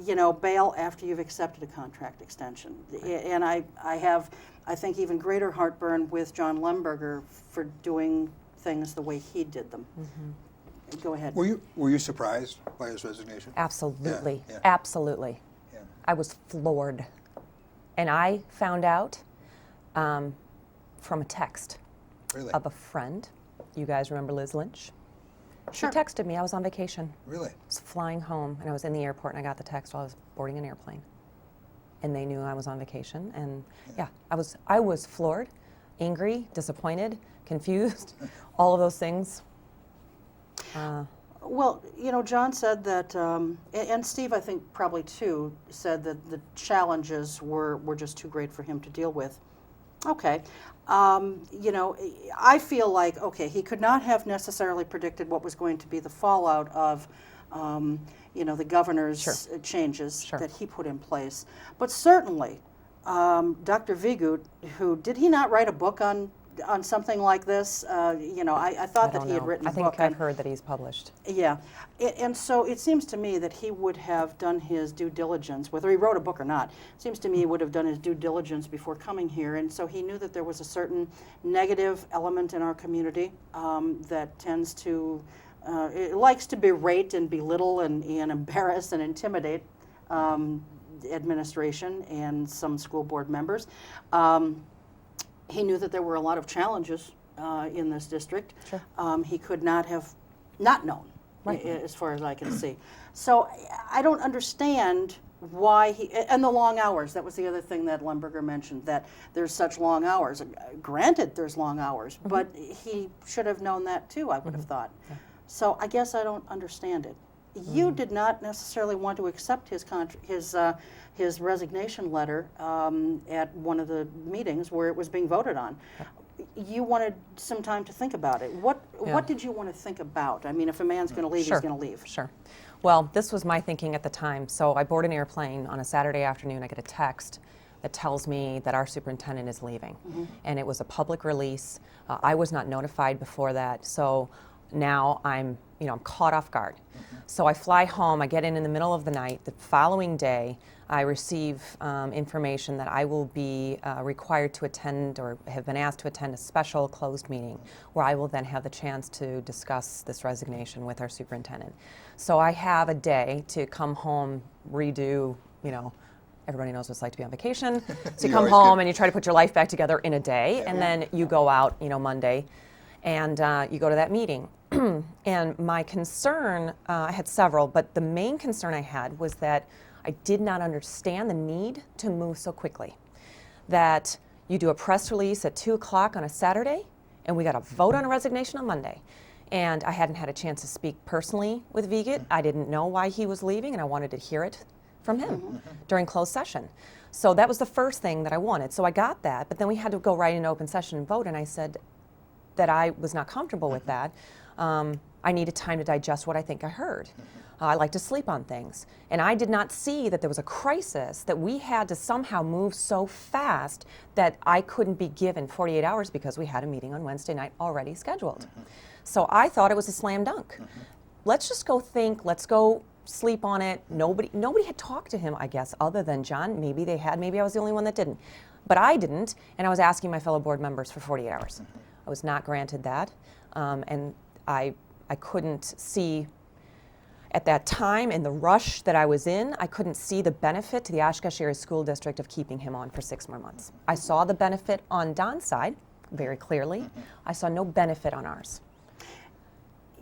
[SPEAKER 2] you know, bail after you've accepted a contract extension. And I have, I think, even greater heartburn with John Lemberger for doing things the way he did them. Go ahead.
[SPEAKER 4] Were you surprised by his resignation?
[SPEAKER 6] Absolutely,
[SPEAKER 4] Yeah.
[SPEAKER 6] absolutely.
[SPEAKER 4] Yeah.
[SPEAKER 6] I was floored. And I found out From a text
[SPEAKER 4] Really?
[SPEAKER 6] of a friend. You guys remember Liz Lynch?
[SPEAKER 2] Sure.
[SPEAKER 6] She texted me. I was on vacation.
[SPEAKER 4] Really?
[SPEAKER 6] I was flying home, and I was in the airport, and I got the text while I was boarding an airplane. And they knew I was on vacation, and yeah, I was floored, angry, disappointed, confused, all of those things.
[SPEAKER 2] Well, you know, John said that, and Steve, I think probably too, said that the challenges were just too great for him to deal with. Okay. You know, I feel like, okay, he could not have necessarily predicted what was going to be the fallout of, you know, the governor's changes that he put in place. But certainly, Dr. Vigut, who, did he not write a book on something like this? You know, I thought that he had written a book.
[SPEAKER 6] I think I've heard that he's published.
[SPEAKER 2] Yeah, and so it seems to me that he would have done his due diligence, whether he wrote a book or not. It seems to me he would have done his due diligence before coming here, and so he knew that there was a certain negative element in our community that tends to, it likes to berate and belittle and embarrass and intimidate administration and some school board members. He knew that there were a lot of challenges in this district.
[SPEAKER 6] Sure.
[SPEAKER 2] He could not have not known, as far as I can see. So I don't understand why he, and the long hours, that was the other thing that Lemberger mentioned, that there's such long hours. Granted, there's long hours, but he should have known that too, I would have thought.
[SPEAKER 6] Yeah.
[SPEAKER 2] So I guess I don't understand it. You did not necessarily want to accept his resignation letter at one of the meetings where it was being voted on. You wanted some time to think about it. What did you want to think about? I mean, if a man's going to leave, he's going to leave.
[SPEAKER 6] Sure. Well, this was my thinking at the time. So I board an airplane on a Saturday afternoon. I get a text that tells me that our superintendent is leaving. And it was a public release. I was not notified before that. So now I'm caught off guard. So I fly home, I get in the middle of the night. The following day, I receive information that I will be required to attend, or have been asked to attend, a special closed meeting where I will then have the chance to discuss this resignation with our superintendent. So I have a day to come home, redo, everybody knows what it's like to be on vacation. So you come home and you try to put your life back together in a day, and then you go out, Monday, and you go to that meeting. And my concern, I had several, but the main concern I had was that I did not understand the need to move so quickly. That you do a press release at 2 o'clock on a Saturday, and we got a vote on a resignation on Monday. And I hadn't had a chance to speak personally with Vigut. I didn't know why he was leaving, and I wanted to hear it from him during closed session. So that was the first thing that I wanted. So I got that, but then we had to go right into open session and vote, and I said that I was not comfortable with that. I needed time to digest what I think I heard. I like to sleep on things. And I did not see that there was a crisis, that we had to somehow move so fast that I couldn't be given 48 hours because we had a meeting on Wednesday night already scheduled. So I thought it was a slam dunk. Let's just go think, let's go sleep on it. Nobody had talked to him, I guess, other than John. Maybe they had, maybe I was the only one that didn't. But I didn't, and I was asking my fellow board members for 48 hours. I was not granted that, and I couldn't see, at that time, in the rush that I was in, I couldn't see the benefit to the Oshkosh Area School District of keeping him on for 6 more months. I saw the benefit on Don's side, very clearly. I saw no benefit on ours.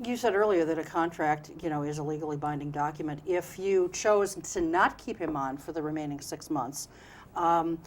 [SPEAKER 2] You said earlier that a contract, is a legally binding document. If you chose to not keep him on for the remaining 6 months, would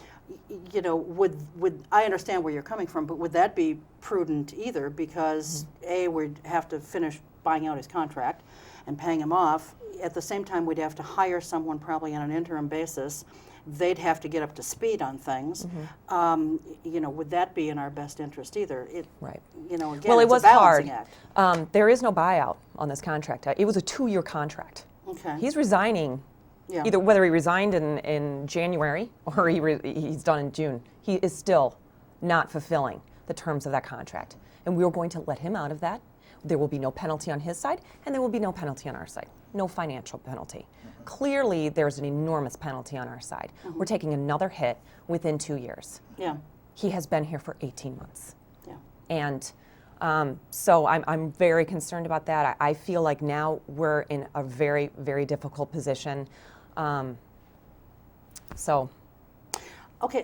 [SPEAKER 2] I understand where you're coming from, but would that be prudent either? Because A, we'd have to finish buying out his contract and paying him off. At the same time, we'd have to hire someone probably on an interim basis. They'd have to get up to speed on things. Would that be in our best interest either?
[SPEAKER 6] Right.
[SPEAKER 2] Again,
[SPEAKER 6] well, it
[SPEAKER 2] it's
[SPEAKER 6] was
[SPEAKER 2] a balancing
[SPEAKER 6] hard.
[SPEAKER 2] act.
[SPEAKER 6] There is no buyout on this contract. It was a 2-year contract.
[SPEAKER 2] Okay.
[SPEAKER 6] He's resigning.
[SPEAKER 2] Yeah.
[SPEAKER 6] Either whether he resigned in January or he's done in June, he is still not fulfilling the terms of that contract. And we're going to let him out of that. There will be no penalty on his side, and there will be no penalty on our side. No financial penalty. Clearly, there's an enormous penalty on our side. We're taking another hit within 2 years.
[SPEAKER 2] Yeah.
[SPEAKER 6] He has been here for 18 months.
[SPEAKER 2] Yeah.
[SPEAKER 6] And so I'm very concerned about that. I feel like now we're in a very, very difficult position. Okay,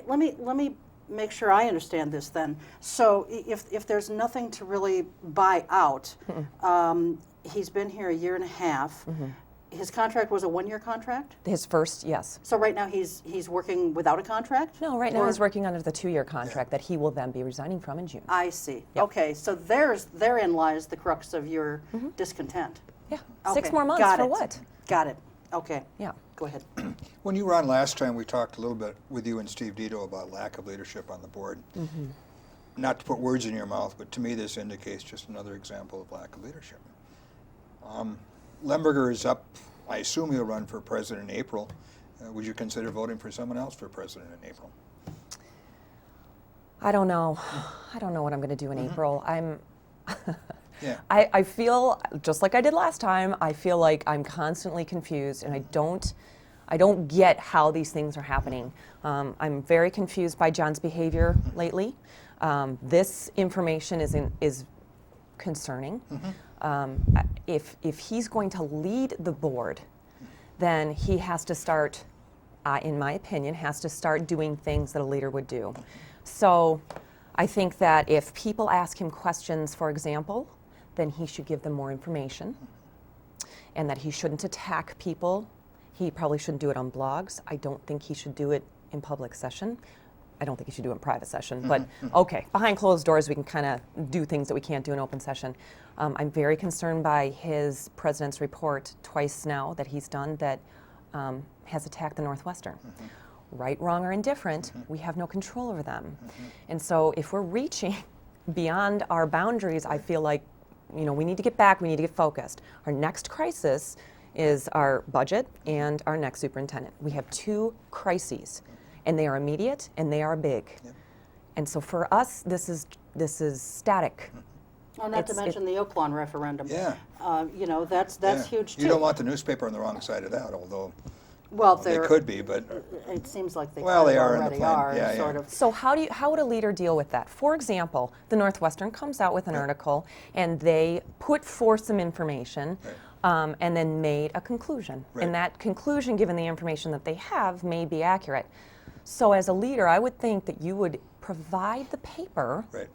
[SPEAKER 2] let me make sure I understand this then. So if there's nothing to really buy out, he's been here a year and a half. His contract was a 1-year contract?
[SPEAKER 6] His first, yes.
[SPEAKER 2] So right now he's working without a contract?
[SPEAKER 6] No, right now he's working under the 2-year contract that he will then be resigning from in June.
[SPEAKER 2] I see.
[SPEAKER 6] Yep.
[SPEAKER 2] Okay, so therein lies the crux of your discontent.
[SPEAKER 6] Yeah,
[SPEAKER 2] Okay,
[SPEAKER 6] 6 more months
[SPEAKER 2] got
[SPEAKER 6] for
[SPEAKER 2] it.
[SPEAKER 6] what?
[SPEAKER 2] Got it. Okay.
[SPEAKER 6] Yeah.
[SPEAKER 2] Go ahead.
[SPEAKER 4] When you were on last time, we talked a little bit with you and Steve Dito about lack of leadership on the board. Not to put words in your mouth, but to me this indicates just another example of lack of leadership. Lemberger is up. I assume he'll run for president in April. Would you consider voting for someone else for president in April?
[SPEAKER 6] I don't know. I don't know what I'm going to do in April.
[SPEAKER 4] Yeah.
[SPEAKER 6] I feel, just like I did last time, I feel like I'm constantly confused, and I don't get how these things are happening. I'm very confused by John's behavior lately. This information is concerning. If he's going to lead the board, then he has to start, in my opinion, has to start doing things that a leader would do. So I think that if people ask him questions, for example, then he should give them more information, and that he shouldn't attack people. He probably shouldn't do it on blogs. I don't think he should do it in public session. I don't think he should do it in private session, but okay, behind closed doors we can kind of do things that we can't do in open session. I'm very concerned by his president's report twice now that he's done that has attacked the Northwestern. Right, wrong, or indifferent, we have no control over them. And so if we're reaching beyond our boundaries, I feel like, you know, we need to get back, we need to get focused. Our next crisis is our budget and our next superintendent. We have 2 crises, and they are immediate and they are big. And so for us, this is static.
[SPEAKER 2] Well, not to mention the Oaklawn referendum.
[SPEAKER 4] Yeah.
[SPEAKER 2] You know, that's huge too.
[SPEAKER 4] You don't want the newspaper on the wrong side of that, although
[SPEAKER 2] well,
[SPEAKER 4] they
[SPEAKER 2] they're-
[SPEAKER 4] could be, but
[SPEAKER 2] It seems like they
[SPEAKER 4] Well,
[SPEAKER 2] kind
[SPEAKER 4] they
[SPEAKER 2] of
[SPEAKER 4] are in the
[SPEAKER 2] already
[SPEAKER 4] plan.
[SPEAKER 2] are,
[SPEAKER 4] Yeah,
[SPEAKER 2] sort
[SPEAKER 4] yeah.
[SPEAKER 2] of.
[SPEAKER 6] So how would a leader deal with that? For example, the Northwestern comes out with an article and they put forth some information and then made a conclusion.
[SPEAKER 4] Right.
[SPEAKER 6] And that conclusion, given the information that they have, may be accurate. So as a leader, I would think that you would provide the paper
[SPEAKER 4] right.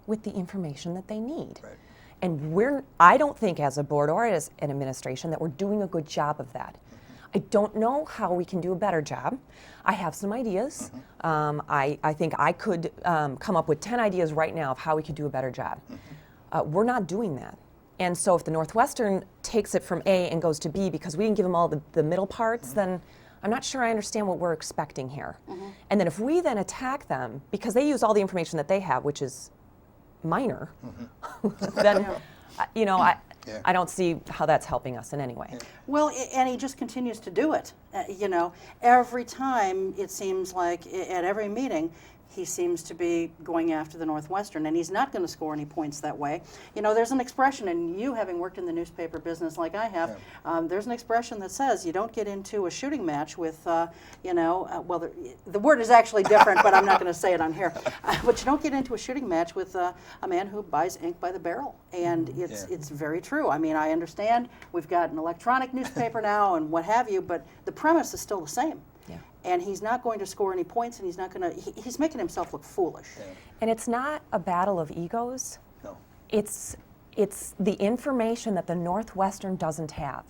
[SPEAKER 6] with the information that they need.
[SPEAKER 4] Right.
[SPEAKER 6] And I don't think as a board or as an administration that we're doing a good job of that. I don't know how we can do a better job. I have some ideas. I think I could come up with 10 ideas right now of how we could do a better job. We're not doing that. And so if the Northwestern takes it from A and goes to B because we didn't give them all the middle parts, then I'm not sure I understand what we're expecting here. And then if we then attack them because they use all the information that they have, which is minor, then, you know, I don't see how that's helping us in any way.
[SPEAKER 2] Well, and he just continues to do it. You know, every time it seems like at every meeting, he seems to be going after the Northwestern, and he's not going to score any points that way. You know, there's an expression, and you having worked in the newspaper business like I have, there's an expression that says you don't get into a shooting match with, you know, well, the word is actually different, but I'm not going to say it on here. But you don't get into a shooting match with a man who buys ink by the barrel, and it's very true. I mean, I understand we've got an electronic newspaper now and what have you, but the premise is still the same. And he's not going to score any points, and he's not going to. He's making himself look foolish.
[SPEAKER 6] And it's not a battle of egos.
[SPEAKER 4] No.
[SPEAKER 6] It's the information that the Northwestern doesn't have.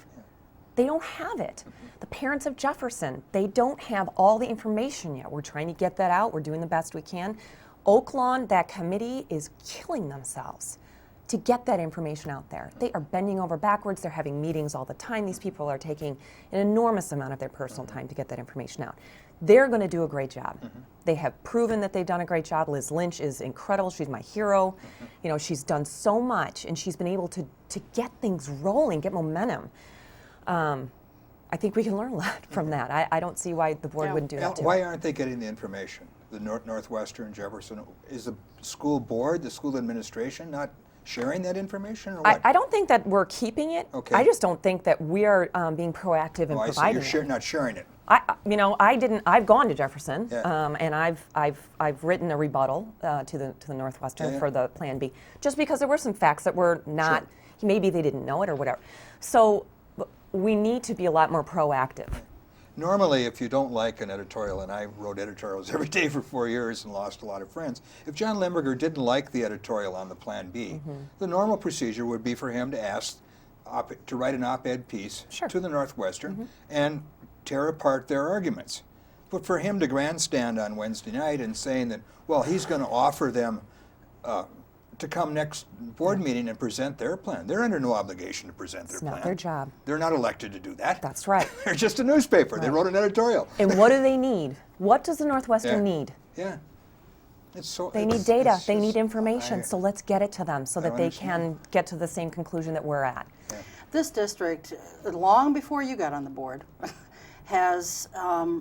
[SPEAKER 6] They don't have it. The parents of Jefferson, they don't have all the information yet. We're trying to get that out. We're doing the best we can. Oaklawn, that committee is killing themselves to get that information out there. They are bending over backwards. They're having meetings all the time. These people are taking an enormous amount of their personal time to get that information out. They're going to do a great job. They have proven that they've done a great job. Liz Lynch is incredible. She's my hero. You know, she's done so much, and she's been able to get things rolling, get momentum. I think we can learn a lot from that. I don't see why the board wouldn't do that too.
[SPEAKER 4] Why aren't they getting the information? The Northwestern, Jefferson, is the school board, the school administration not sharing that information, or what?
[SPEAKER 6] I don't think that we're keeping it.
[SPEAKER 4] Okay.
[SPEAKER 6] I just don't think that we are being proactive in
[SPEAKER 4] I see.
[SPEAKER 6] providing
[SPEAKER 4] You're
[SPEAKER 6] it.
[SPEAKER 4] not sharing it.
[SPEAKER 6] I've gone to Jefferson,
[SPEAKER 4] Yeah.
[SPEAKER 6] and I've written a rebuttal to the Northwestern for the Plan B, just because there were some facts that were not, maybe they didn't know it or whatever. So we need to be a lot more proactive.
[SPEAKER 4] Normally, if you don't like an editorial, and I wrote editorials every day for 4 years and lost a lot of friends, if John Limburger didn't like the editorial on the Plan B, the normal procedure would be for him to ask to write an op-ed piece to the Northwestern and tear apart their arguments. But for him to grandstand on Wednesday night and saying that, well, he's going to offer them to come next board meeting and present their plan. They're under no obligation to present their plan.
[SPEAKER 6] It's not their job.
[SPEAKER 4] They're not elected to do that.
[SPEAKER 6] That's right.
[SPEAKER 4] They're just a newspaper. They wrote an editorial.
[SPEAKER 6] And what do they need? What does the Northwestern need?
[SPEAKER 4] Yeah. It's so,
[SPEAKER 6] They need data. They need information. So let's get it to them so that they can get to the same conclusion that we're at.
[SPEAKER 4] Yeah.
[SPEAKER 2] This district, long before you got on the board, has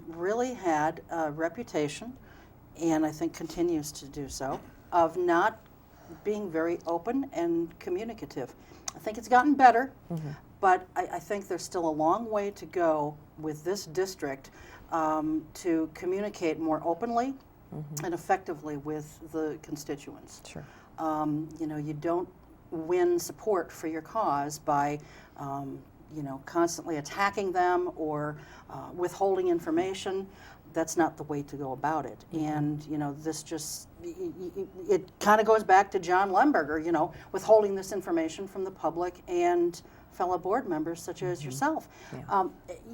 [SPEAKER 2] really had a reputation, and I think continues to do so, of not being very open and communicative. I think it's gotten better, but I think there's still a long way to go with this district to communicate more openly and effectively with the constituents.
[SPEAKER 6] Sure.
[SPEAKER 2] You know, you don't win support for your cause by you know, constantly attacking them or withholding information. That's not the way to go about it. And, you know, this just, it kind of goes back to John Limburger, you know, withholding this information from the public and fellow board members such as yourself.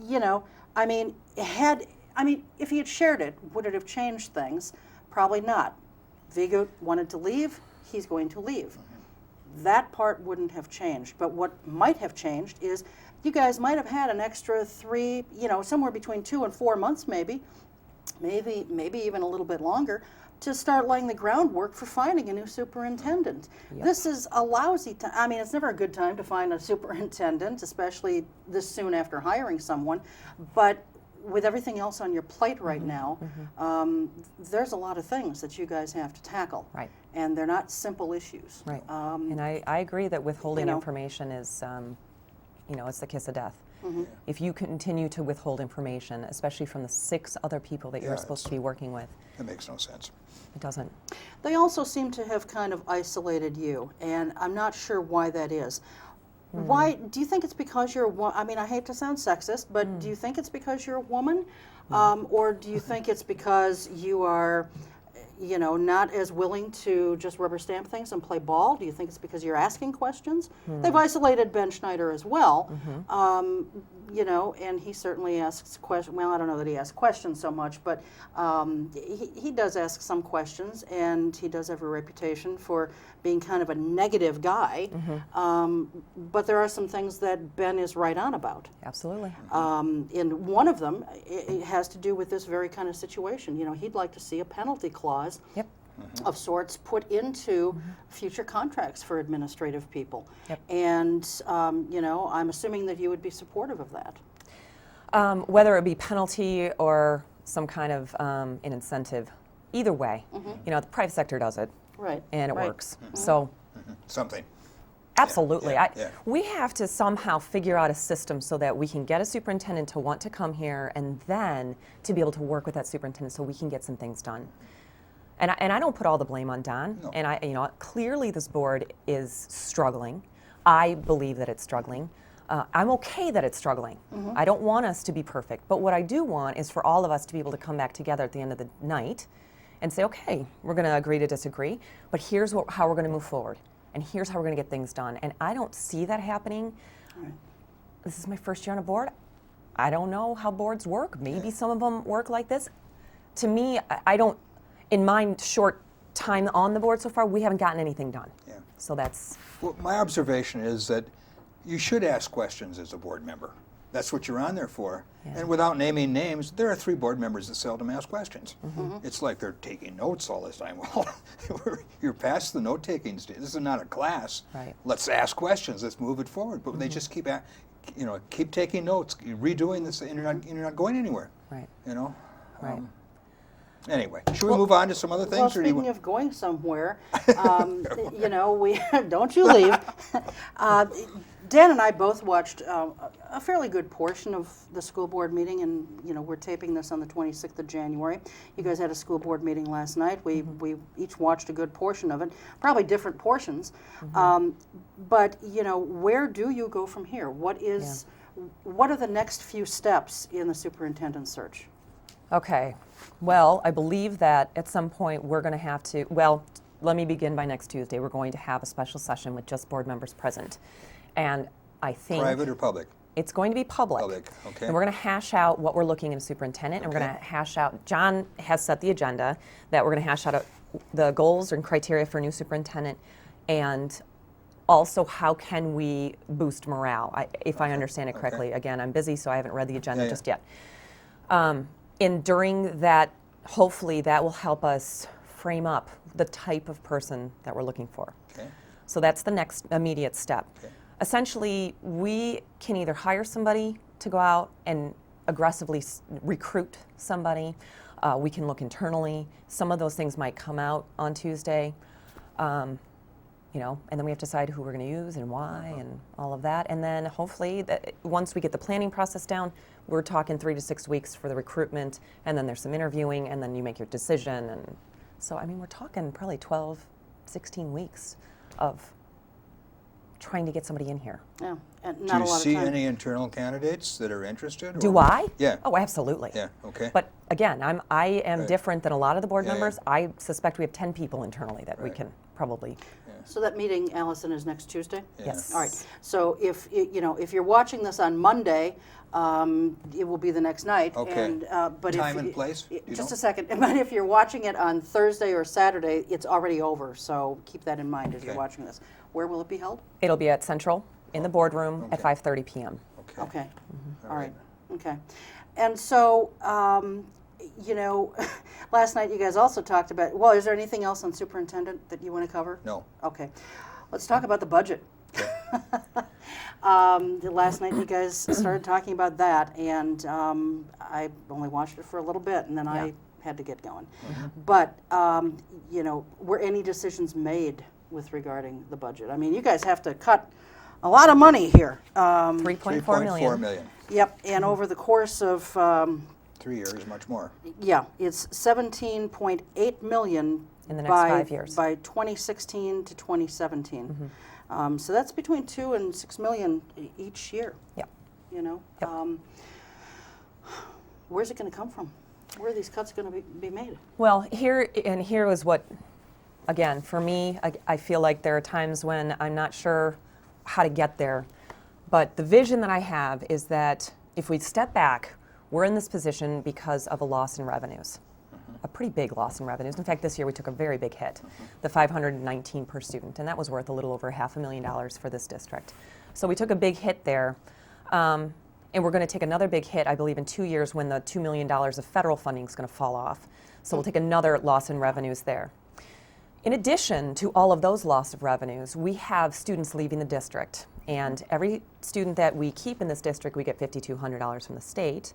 [SPEAKER 2] You know, I mean, if he had shared it, would it have changed things? Probably not. Viggo wanted to leave, he's going to leave. That part wouldn't have changed. But what might have changed is you guys might have had an extra 3, you know, somewhere between 2 and 4 months maybe even a little bit longer, to start laying the groundwork for finding a new superintendent. This is a lousy time. I mean, it's never a good time to find a superintendent, especially this soon after hiring someone. But with everything else on your plate right now, there's a lot of things that you guys have to tackle.
[SPEAKER 6] Right.
[SPEAKER 2] And they're not simple issues.
[SPEAKER 6] Right. And I agree that withholding information is, you know, it's the kiss of death. If you continue to withhold information, especially from the 6 other people that you're supposed to be working with.
[SPEAKER 4] It makes no sense.
[SPEAKER 6] It doesn't.
[SPEAKER 2] They also seem to have kind of isolated you, and I'm not sure why that is. Why, do you think it's because you're a woman? I mean, I hate to sound sexist, but do you think it's because you're a woman? Or do you think it's because you are, you know, not as willing to just rubber stamp things and play ball? Do you think it's because you're asking questions? They've isolated Ben Schneider as well, you know, and he certainly asks questions. Well, I don't know that he asks questions so much, but he does ask some questions, and he does have a reputation for being kind of a negative guy. But there are some things that Ben is right on about.
[SPEAKER 6] Absolutely.
[SPEAKER 2] And one of them it has to do with this very kind of situation. You know, he'd like to see a penalty clause of sorts put into future contracts for administrative people. And, you know, I'm assuming that you would be supportive of that.
[SPEAKER 6] Whether it be penalty or some kind of an incentive, either way, you know, the private sector does it.
[SPEAKER 2] Right.
[SPEAKER 6] And it works. So.
[SPEAKER 4] Something.
[SPEAKER 6] Absolutely. We have to somehow figure out a system so that we can get a superintendent to want to come here and then to be able to work with that superintendent so we can get some things done. And I don't put all the blame on Don.
[SPEAKER 4] No.
[SPEAKER 6] And you know, clearly this board is struggling. I believe that it's struggling. I'm okay that it's struggling. I don't want us to be perfect. But what I do want is for all of us to be able to come back together at the end of the night and say, okay, we're going to agree to disagree, but here's how we're going to move forward. And here's how we're going to get things done. And I don't see that happening. This is my first year on a board. I don't know how boards work. Maybe some of them work like this. To me, I don't, in my short time on the board so far, we haven't gotten anything done. So that's...
[SPEAKER 4] Well, my observation is that you should ask questions as a board member. That's what you're on there for. And without naming names, there are 3 board members that seldom ask questions. It's like they're taking notes all this time. Well, you're past the note-taking stage. This is not a class. Let's ask questions. Let's move it forward. But they just keep, you know, keep taking notes, redoing this, and you're not going anywhere. You know. Anyway, should we move on to some other things?
[SPEAKER 2] Well, speaking of going somewhere, you know, we don't you leave. Dan and I both watched a fairly good portion of the school board meeting, and you know, we're taping this on the 26th of January. You guys had a school board meeting last night. We each watched a good portion of it, probably different portions. But you know, where do you go from here? What is what are the next few steps in the superintendent search?
[SPEAKER 6] Okay. Well, I believe that at some point we're going to have to, well, let me begin by next Tuesday. We're going to have a special session with just board members present. And I think
[SPEAKER 4] Private or public?
[SPEAKER 6] it's going to be public.
[SPEAKER 4] Public, okay.
[SPEAKER 6] And we're going to hash out what we're looking in a superintendent, and we're going to hash out, John has set the agenda, that we're going to hash out the goals and criteria for a new superintendent, and also how can we boost morale, if I understand it correctly. Again, I'm busy, so I haven't read the agenda just yet. And during that, hopefully that will help us frame up the type of person that we're looking for.
[SPEAKER 4] Okay.
[SPEAKER 6] So that's the next immediate step.
[SPEAKER 4] Okay.
[SPEAKER 6] Essentially, we can either hire somebody to go out and aggressively recruit somebody. We can look internally. Some of those things might come out on Tuesday, and then we have to decide who we're going to use and why and all of that. And then hopefully, once we get the planning process down, we're talking 3 to 6 weeks for the recruitment, and then there's some interviewing, and then you make your decision. And so, we're talking probably 12, 16 weeks of trying to get somebody in here.
[SPEAKER 2] Yeah, and
[SPEAKER 4] Do
[SPEAKER 2] not a
[SPEAKER 4] you
[SPEAKER 2] lot
[SPEAKER 4] see
[SPEAKER 2] of time.
[SPEAKER 4] any internal candidates that are interested?
[SPEAKER 6] Do
[SPEAKER 4] or-
[SPEAKER 6] I?
[SPEAKER 4] Yeah.
[SPEAKER 6] Oh, absolutely.
[SPEAKER 4] Yeah, okay.
[SPEAKER 6] But again, I am
[SPEAKER 4] Right.
[SPEAKER 6] different than a lot of the board
[SPEAKER 4] Yeah, yeah.
[SPEAKER 6] members. I suspect we have 10 people internally that we
[SPEAKER 4] Right.
[SPEAKER 6] can probably.
[SPEAKER 2] So that meeting, Allison, is next Tuesday?
[SPEAKER 4] Yeah.
[SPEAKER 6] Yes.
[SPEAKER 2] All right. So if you're watching this on Monday, it will be the next night.
[SPEAKER 4] Okay.
[SPEAKER 2] And, but
[SPEAKER 4] Time
[SPEAKER 2] if,
[SPEAKER 4] and place? Do you
[SPEAKER 2] Just
[SPEAKER 4] know?
[SPEAKER 2] a second. But if you're watching it on Thursday or Saturday, it's already over. So keep that in mind as you're
[SPEAKER 4] Okay.
[SPEAKER 2] watching this. Where will it be held?
[SPEAKER 6] It'll be at Central in the boardroom at
[SPEAKER 4] Okay.
[SPEAKER 6] 5:30 p.m.
[SPEAKER 4] Okay.
[SPEAKER 2] Okay.
[SPEAKER 4] All
[SPEAKER 2] All right. Okay. And so, last night you guys also talked about, well, is there anything else on superintendent that you want to cover?
[SPEAKER 4] No.
[SPEAKER 2] Okay. Let's talk about the budget. Last night you guys started talking about that, and I only watched it for a little bit, and then I had to get going. But, were any decisions made with regarding the budget? I mean, you guys have to cut a lot of money here.
[SPEAKER 6] 3.4 million.
[SPEAKER 4] $3.4 million.
[SPEAKER 2] Yep, and over the course of
[SPEAKER 4] 3 years, much more.
[SPEAKER 2] yeah, it's 17.8 million
[SPEAKER 6] In the next 5 years.
[SPEAKER 2] by 2016 to 2017. So that's between 2 and 6 million each year.
[SPEAKER 6] Yep. Yep.
[SPEAKER 2] Where's it going to come from? Where are these cuts going to be made?
[SPEAKER 6] Well, here was what, again, for me, I feel like there are times when I'm not sure how to get there. But the vision that I have is that if we step back, we're in this position because of a loss in revenues, a pretty big loss in revenues. In fact, this year we took a very big hit, the $519 per student, and that was worth a little over $500,000 for this district. So we took a big hit there, and we're going to take another big hit, I believe, in 2 years when the $2 million of federal funding is going to fall off. So we'll take another loss in revenues there. In addition to all of those loss of revenues, we have students leaving the district. And every student that we keep in this district, we get $5,200 from the state.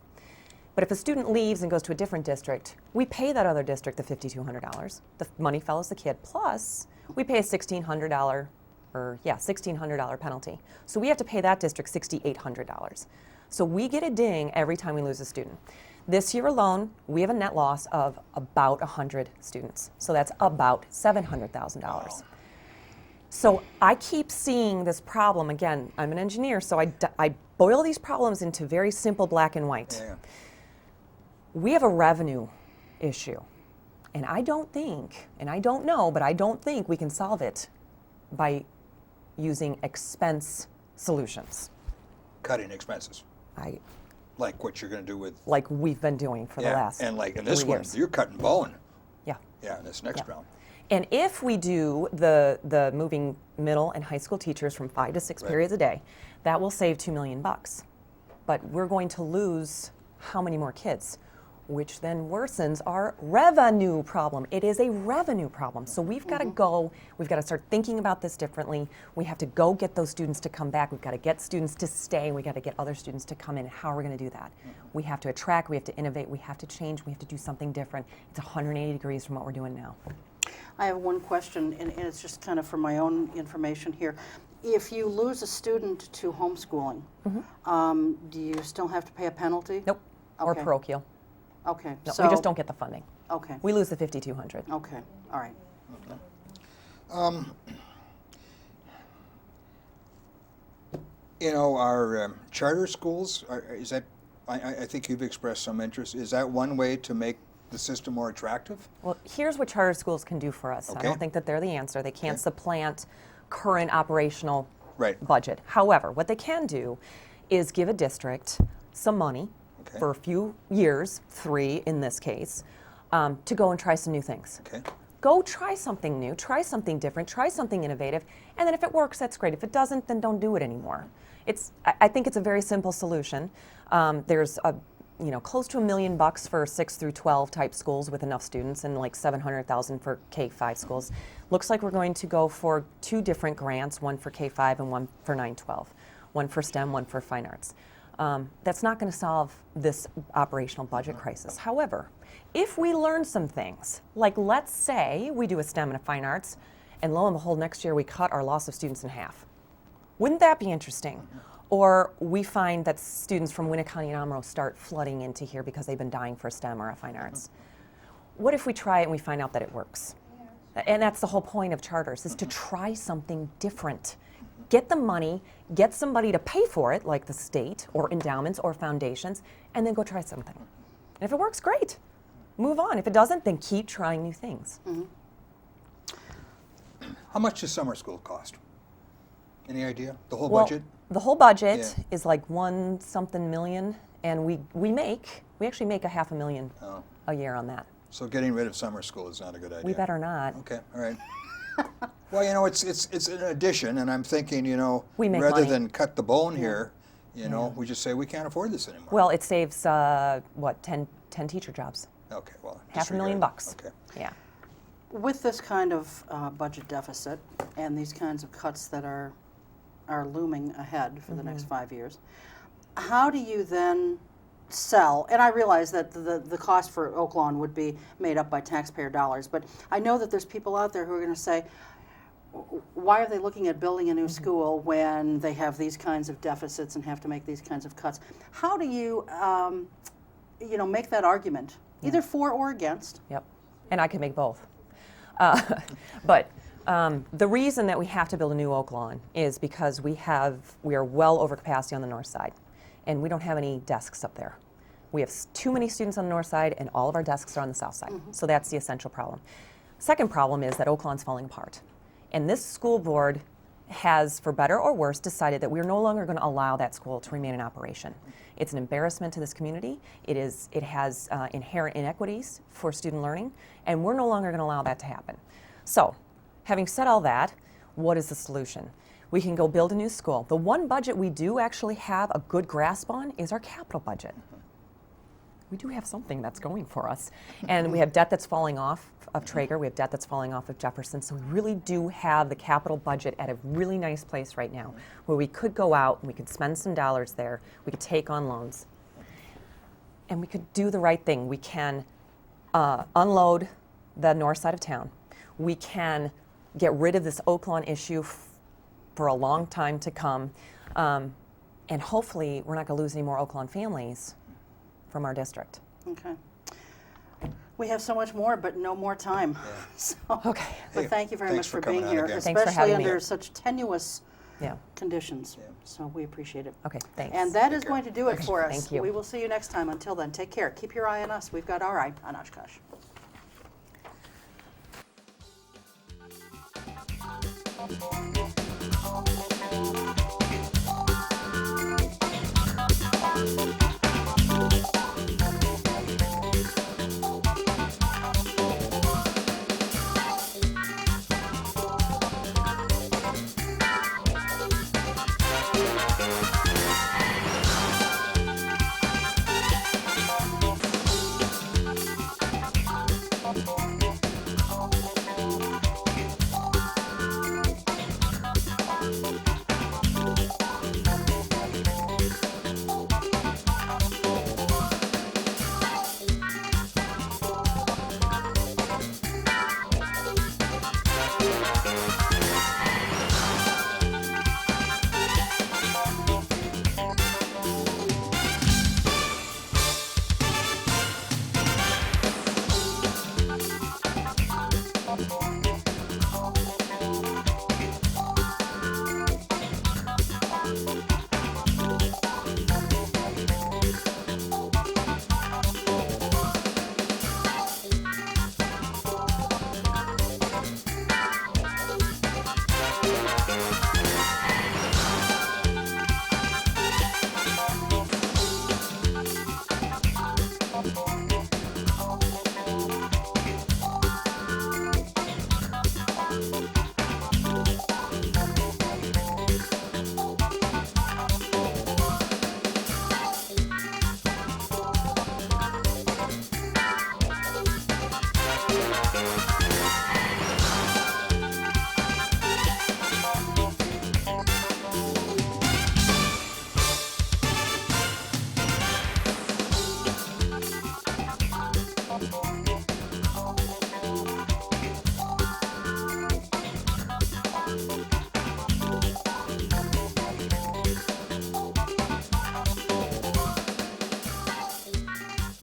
[SPEAKER 6] But if a student leaves and goes to a different district, we pay that other district the $5,200. The money follows the kid. Plus, we pay a $1,600 penalty. So we have to pay that district $6,800. So we get a ding every time we lose a student. This year alone, we have a net loss of about 100 students. So that's about $700,000. So I keep seeing this problem. Again, I'm an engineer, so I boil these problems into very simple black and white.
[SPEAKER 4] Yeah.
[SPEAKER 6] We have a revenue issue. And I don't think, and I don't know, but I don't think we can solve it by using expense solutions.
[SPEAKER 4] Cutting expenses, like what you're going to do with.
[SPEAKER 6] Like we've been doing for the last
[SPEAKER 4] and like in this
[SPEAKER 6] 3
[SPEAKER 4] one,
[SPEAKER 6] years.
[SPEAKER 4] you're cutting bone.
[SPEAKER 6] Yeah.
[SPEAKER 4] Yeah, in this next
[SPEAKER 6] Yeah.
[SPEAKER 4] round.
[SPEAKER 6] And if we do the moving middle and high school teachers from 5 to 6 periods a day, that will save $2 million. But we're going to lose how many more kids? Which then worsens our revenue problem. It is a revenue problem. So we've got to go, we've got to start thinking about this differently. We have to go get those students to come back. We've got to get students to stay. We've got to get other students to come in. How are we going to do that? We have to attract, we have to innovate, we have to change, we have to do something different. It's 180 degrees from what we're doing now.
[SPEAKER 2] I have one question, and it's just kind of for my own information here. If you lose a student to homeschooling, do you still have to pay a penalty?
[SPEAKER 6] Nope, or
[SPEAKER 2] Okay.
[SPEAKER 6] parochial.
[SPEAKER 2] Okay.
[SPEAKER 6] No,
[SPEAKER 2] so
[SPEAKER 6] we just don't get the funding.
[SPEAKER 2] Okay.
[SPEAKER 6] We lose the 5,200.
[SPEAKER 2] Okay. All right.
[SPEAKER 4] You know, our charter schools, is that, I think you've expressed some interest. Is that one way to make the system more attractive?
[SPEAKER 6] Well, here's what charter schools can do for us. I
[SPEAKER 4] Okay.
[SPEAKER 6] don't think that they're the answer. They can't
[SPEAKER 4] Okay.
[SPEAKER 6] supplant current operational
[SPEAKER 4] Right.
[SPEAKER 6] budget. However, what they can do is give a district some money
[SPEAKER 4] Okay.
[SPEAKER 6] for a few years, 3 in this case, to go and try some new things.
[SPEAKER 4] Okay.
[SPEAKER 6] Go try something new, try something different, try something innovative, and then if it works, that's great. If it doesn't, then don't do it anymore. I think it's a very simple solution. There's close to $1 million for 6 through 12 type schools with enough students, and like 700,000 for K-5 schools. Looks like we're going to go for 2 different grants, one for K-5 and one for 9-12, one for STEM, one for fine arts. That's not going to solve this operational budget crisis. However, if we learn some things, like let's say we do a STEM and a fine arts, and lo and behold, next year we cut our loss of students in half. Wouldn't that be interesting? Or we find that students from Winnebago County and Amro start flooding into here because they've been dying for a STEM or a fine arts. What if we try it and we find out that it works? And that's the whole point of charters, is to try something different. Get the money, get somebody to pay for it, like the state or endowments or foundations, and then go try something. And if it works, great. Move on. If it doesn't, then keep trying new things.
[SPEAKER 4] How much does summer school cost? Any idea? The whole
[SPEAKER 6] Well,
[SPEAKER 4] budget?
[SPEAKER 6] the whole budget
[SPEAKER 4] Yeah.
[SPEAKER 6] is like $1-something million, and we actually make $500,000
[SPEAKER 4] Oh.
[SPEAKER 6] a year on that.
[SPEAKER 4] So getting rid of summer school is not a good idea.
[SPEAKER 6] We better not.
[SPEAKER 4] Okay, all right. Well, you know, it's an addition, and I'm thinking, you know,
[SPEAKER 6] We make
[SPEAKER 4] rather
[SPEAKER 6] money.
[SPEAKER 4] than cut the bone here, you know, we just say we can't afford this anymore.
[SPEAKER 6] Well, it saves 10 teacher jobs.
[SPEAKER 4] Okay, well,
[SPEAKER 6] $500,000.
[SPEAKER 4] Okay.
[SPEAKER 6] Yeah.
[SPEAKER 2] With this kind of budget deficit and these kinds of cuts that are looming ahead for the next 5 years, how do you then sell? And I realize that the cost for Oaklawn would be made up by taxpayer dollars, but I know that there's people out there who are going to say, why are they looking at building a new school when they have these kinds of deficits and have to make these kinds of cuts? How do you, make that argument, either for or against?
[SPEAKER 6] Yep. And I can make both. But the reason that we have to build a new Oaklawn is because we are well over capacity on the north side, and we don't have any desks up there. We have too many students on the north side, and all of our desks are on the south side. So that's the essential problem. Second problem is that Oaklawn's falling apart. And this school board has, for better or worse, decided that we're no longer going to allow that school to remain in operation. It's an embarrassment to this community. It has inherent inequities for student learning, and we're no longer going to allow that to happen. So, having said all that, what is the solution? We can go build a new school. The one budget we do actually have a good grasp on is our capital budget. We do have something that's going for us. And we have debt that's falling off of Traeger, we have debt that's falling off of Jefferson, so we really do have the capital budget at a really nice place right now, where we could go out and we could spend some dollars there, we could take on loans, and we could do the right thing. We can unload the north side of town. We can get rid of this Oaklawn issue for a long time to come, and hopefully we're not going to lose any more Oaklawn families from our district.
[SPEAKER 2] Okay. We have so much more, but no more time. So,
[SPEAKER 6] Okay.
[SPEAKER 2] but thank you very much
[SPEAKER 4] thanks
[SPEAKER 2] for
[SPEAKER 4] for
[SPEAKER 2] being
[SPEAKER 4] coming on
[SPEAKER 2] here,
[SPEAKER 4] again.
[SPEAKER 6] Thanks for
[SPEAKER 2] especially
[SPEAKER 6] having me.
[SPEAKER 2] under such tenuous
[SPEAKER 6] Yeah.
[SPEAKER 2] conditions. So we appreciate it.
[SPEAKER 6] Okay, thanks.
[SPEAKER 2] And that
[SPEAKER 4] Take
[SPEAKER 2] is
[SPEAKER 4] care.
[SPEAKER 2] going to do it for us.
[SPEAKER 6] Thank you.
[SPEAKER 2] We will see you next time. Until then, take care. Keep your eye on us. We've got our eye on Oshkosh.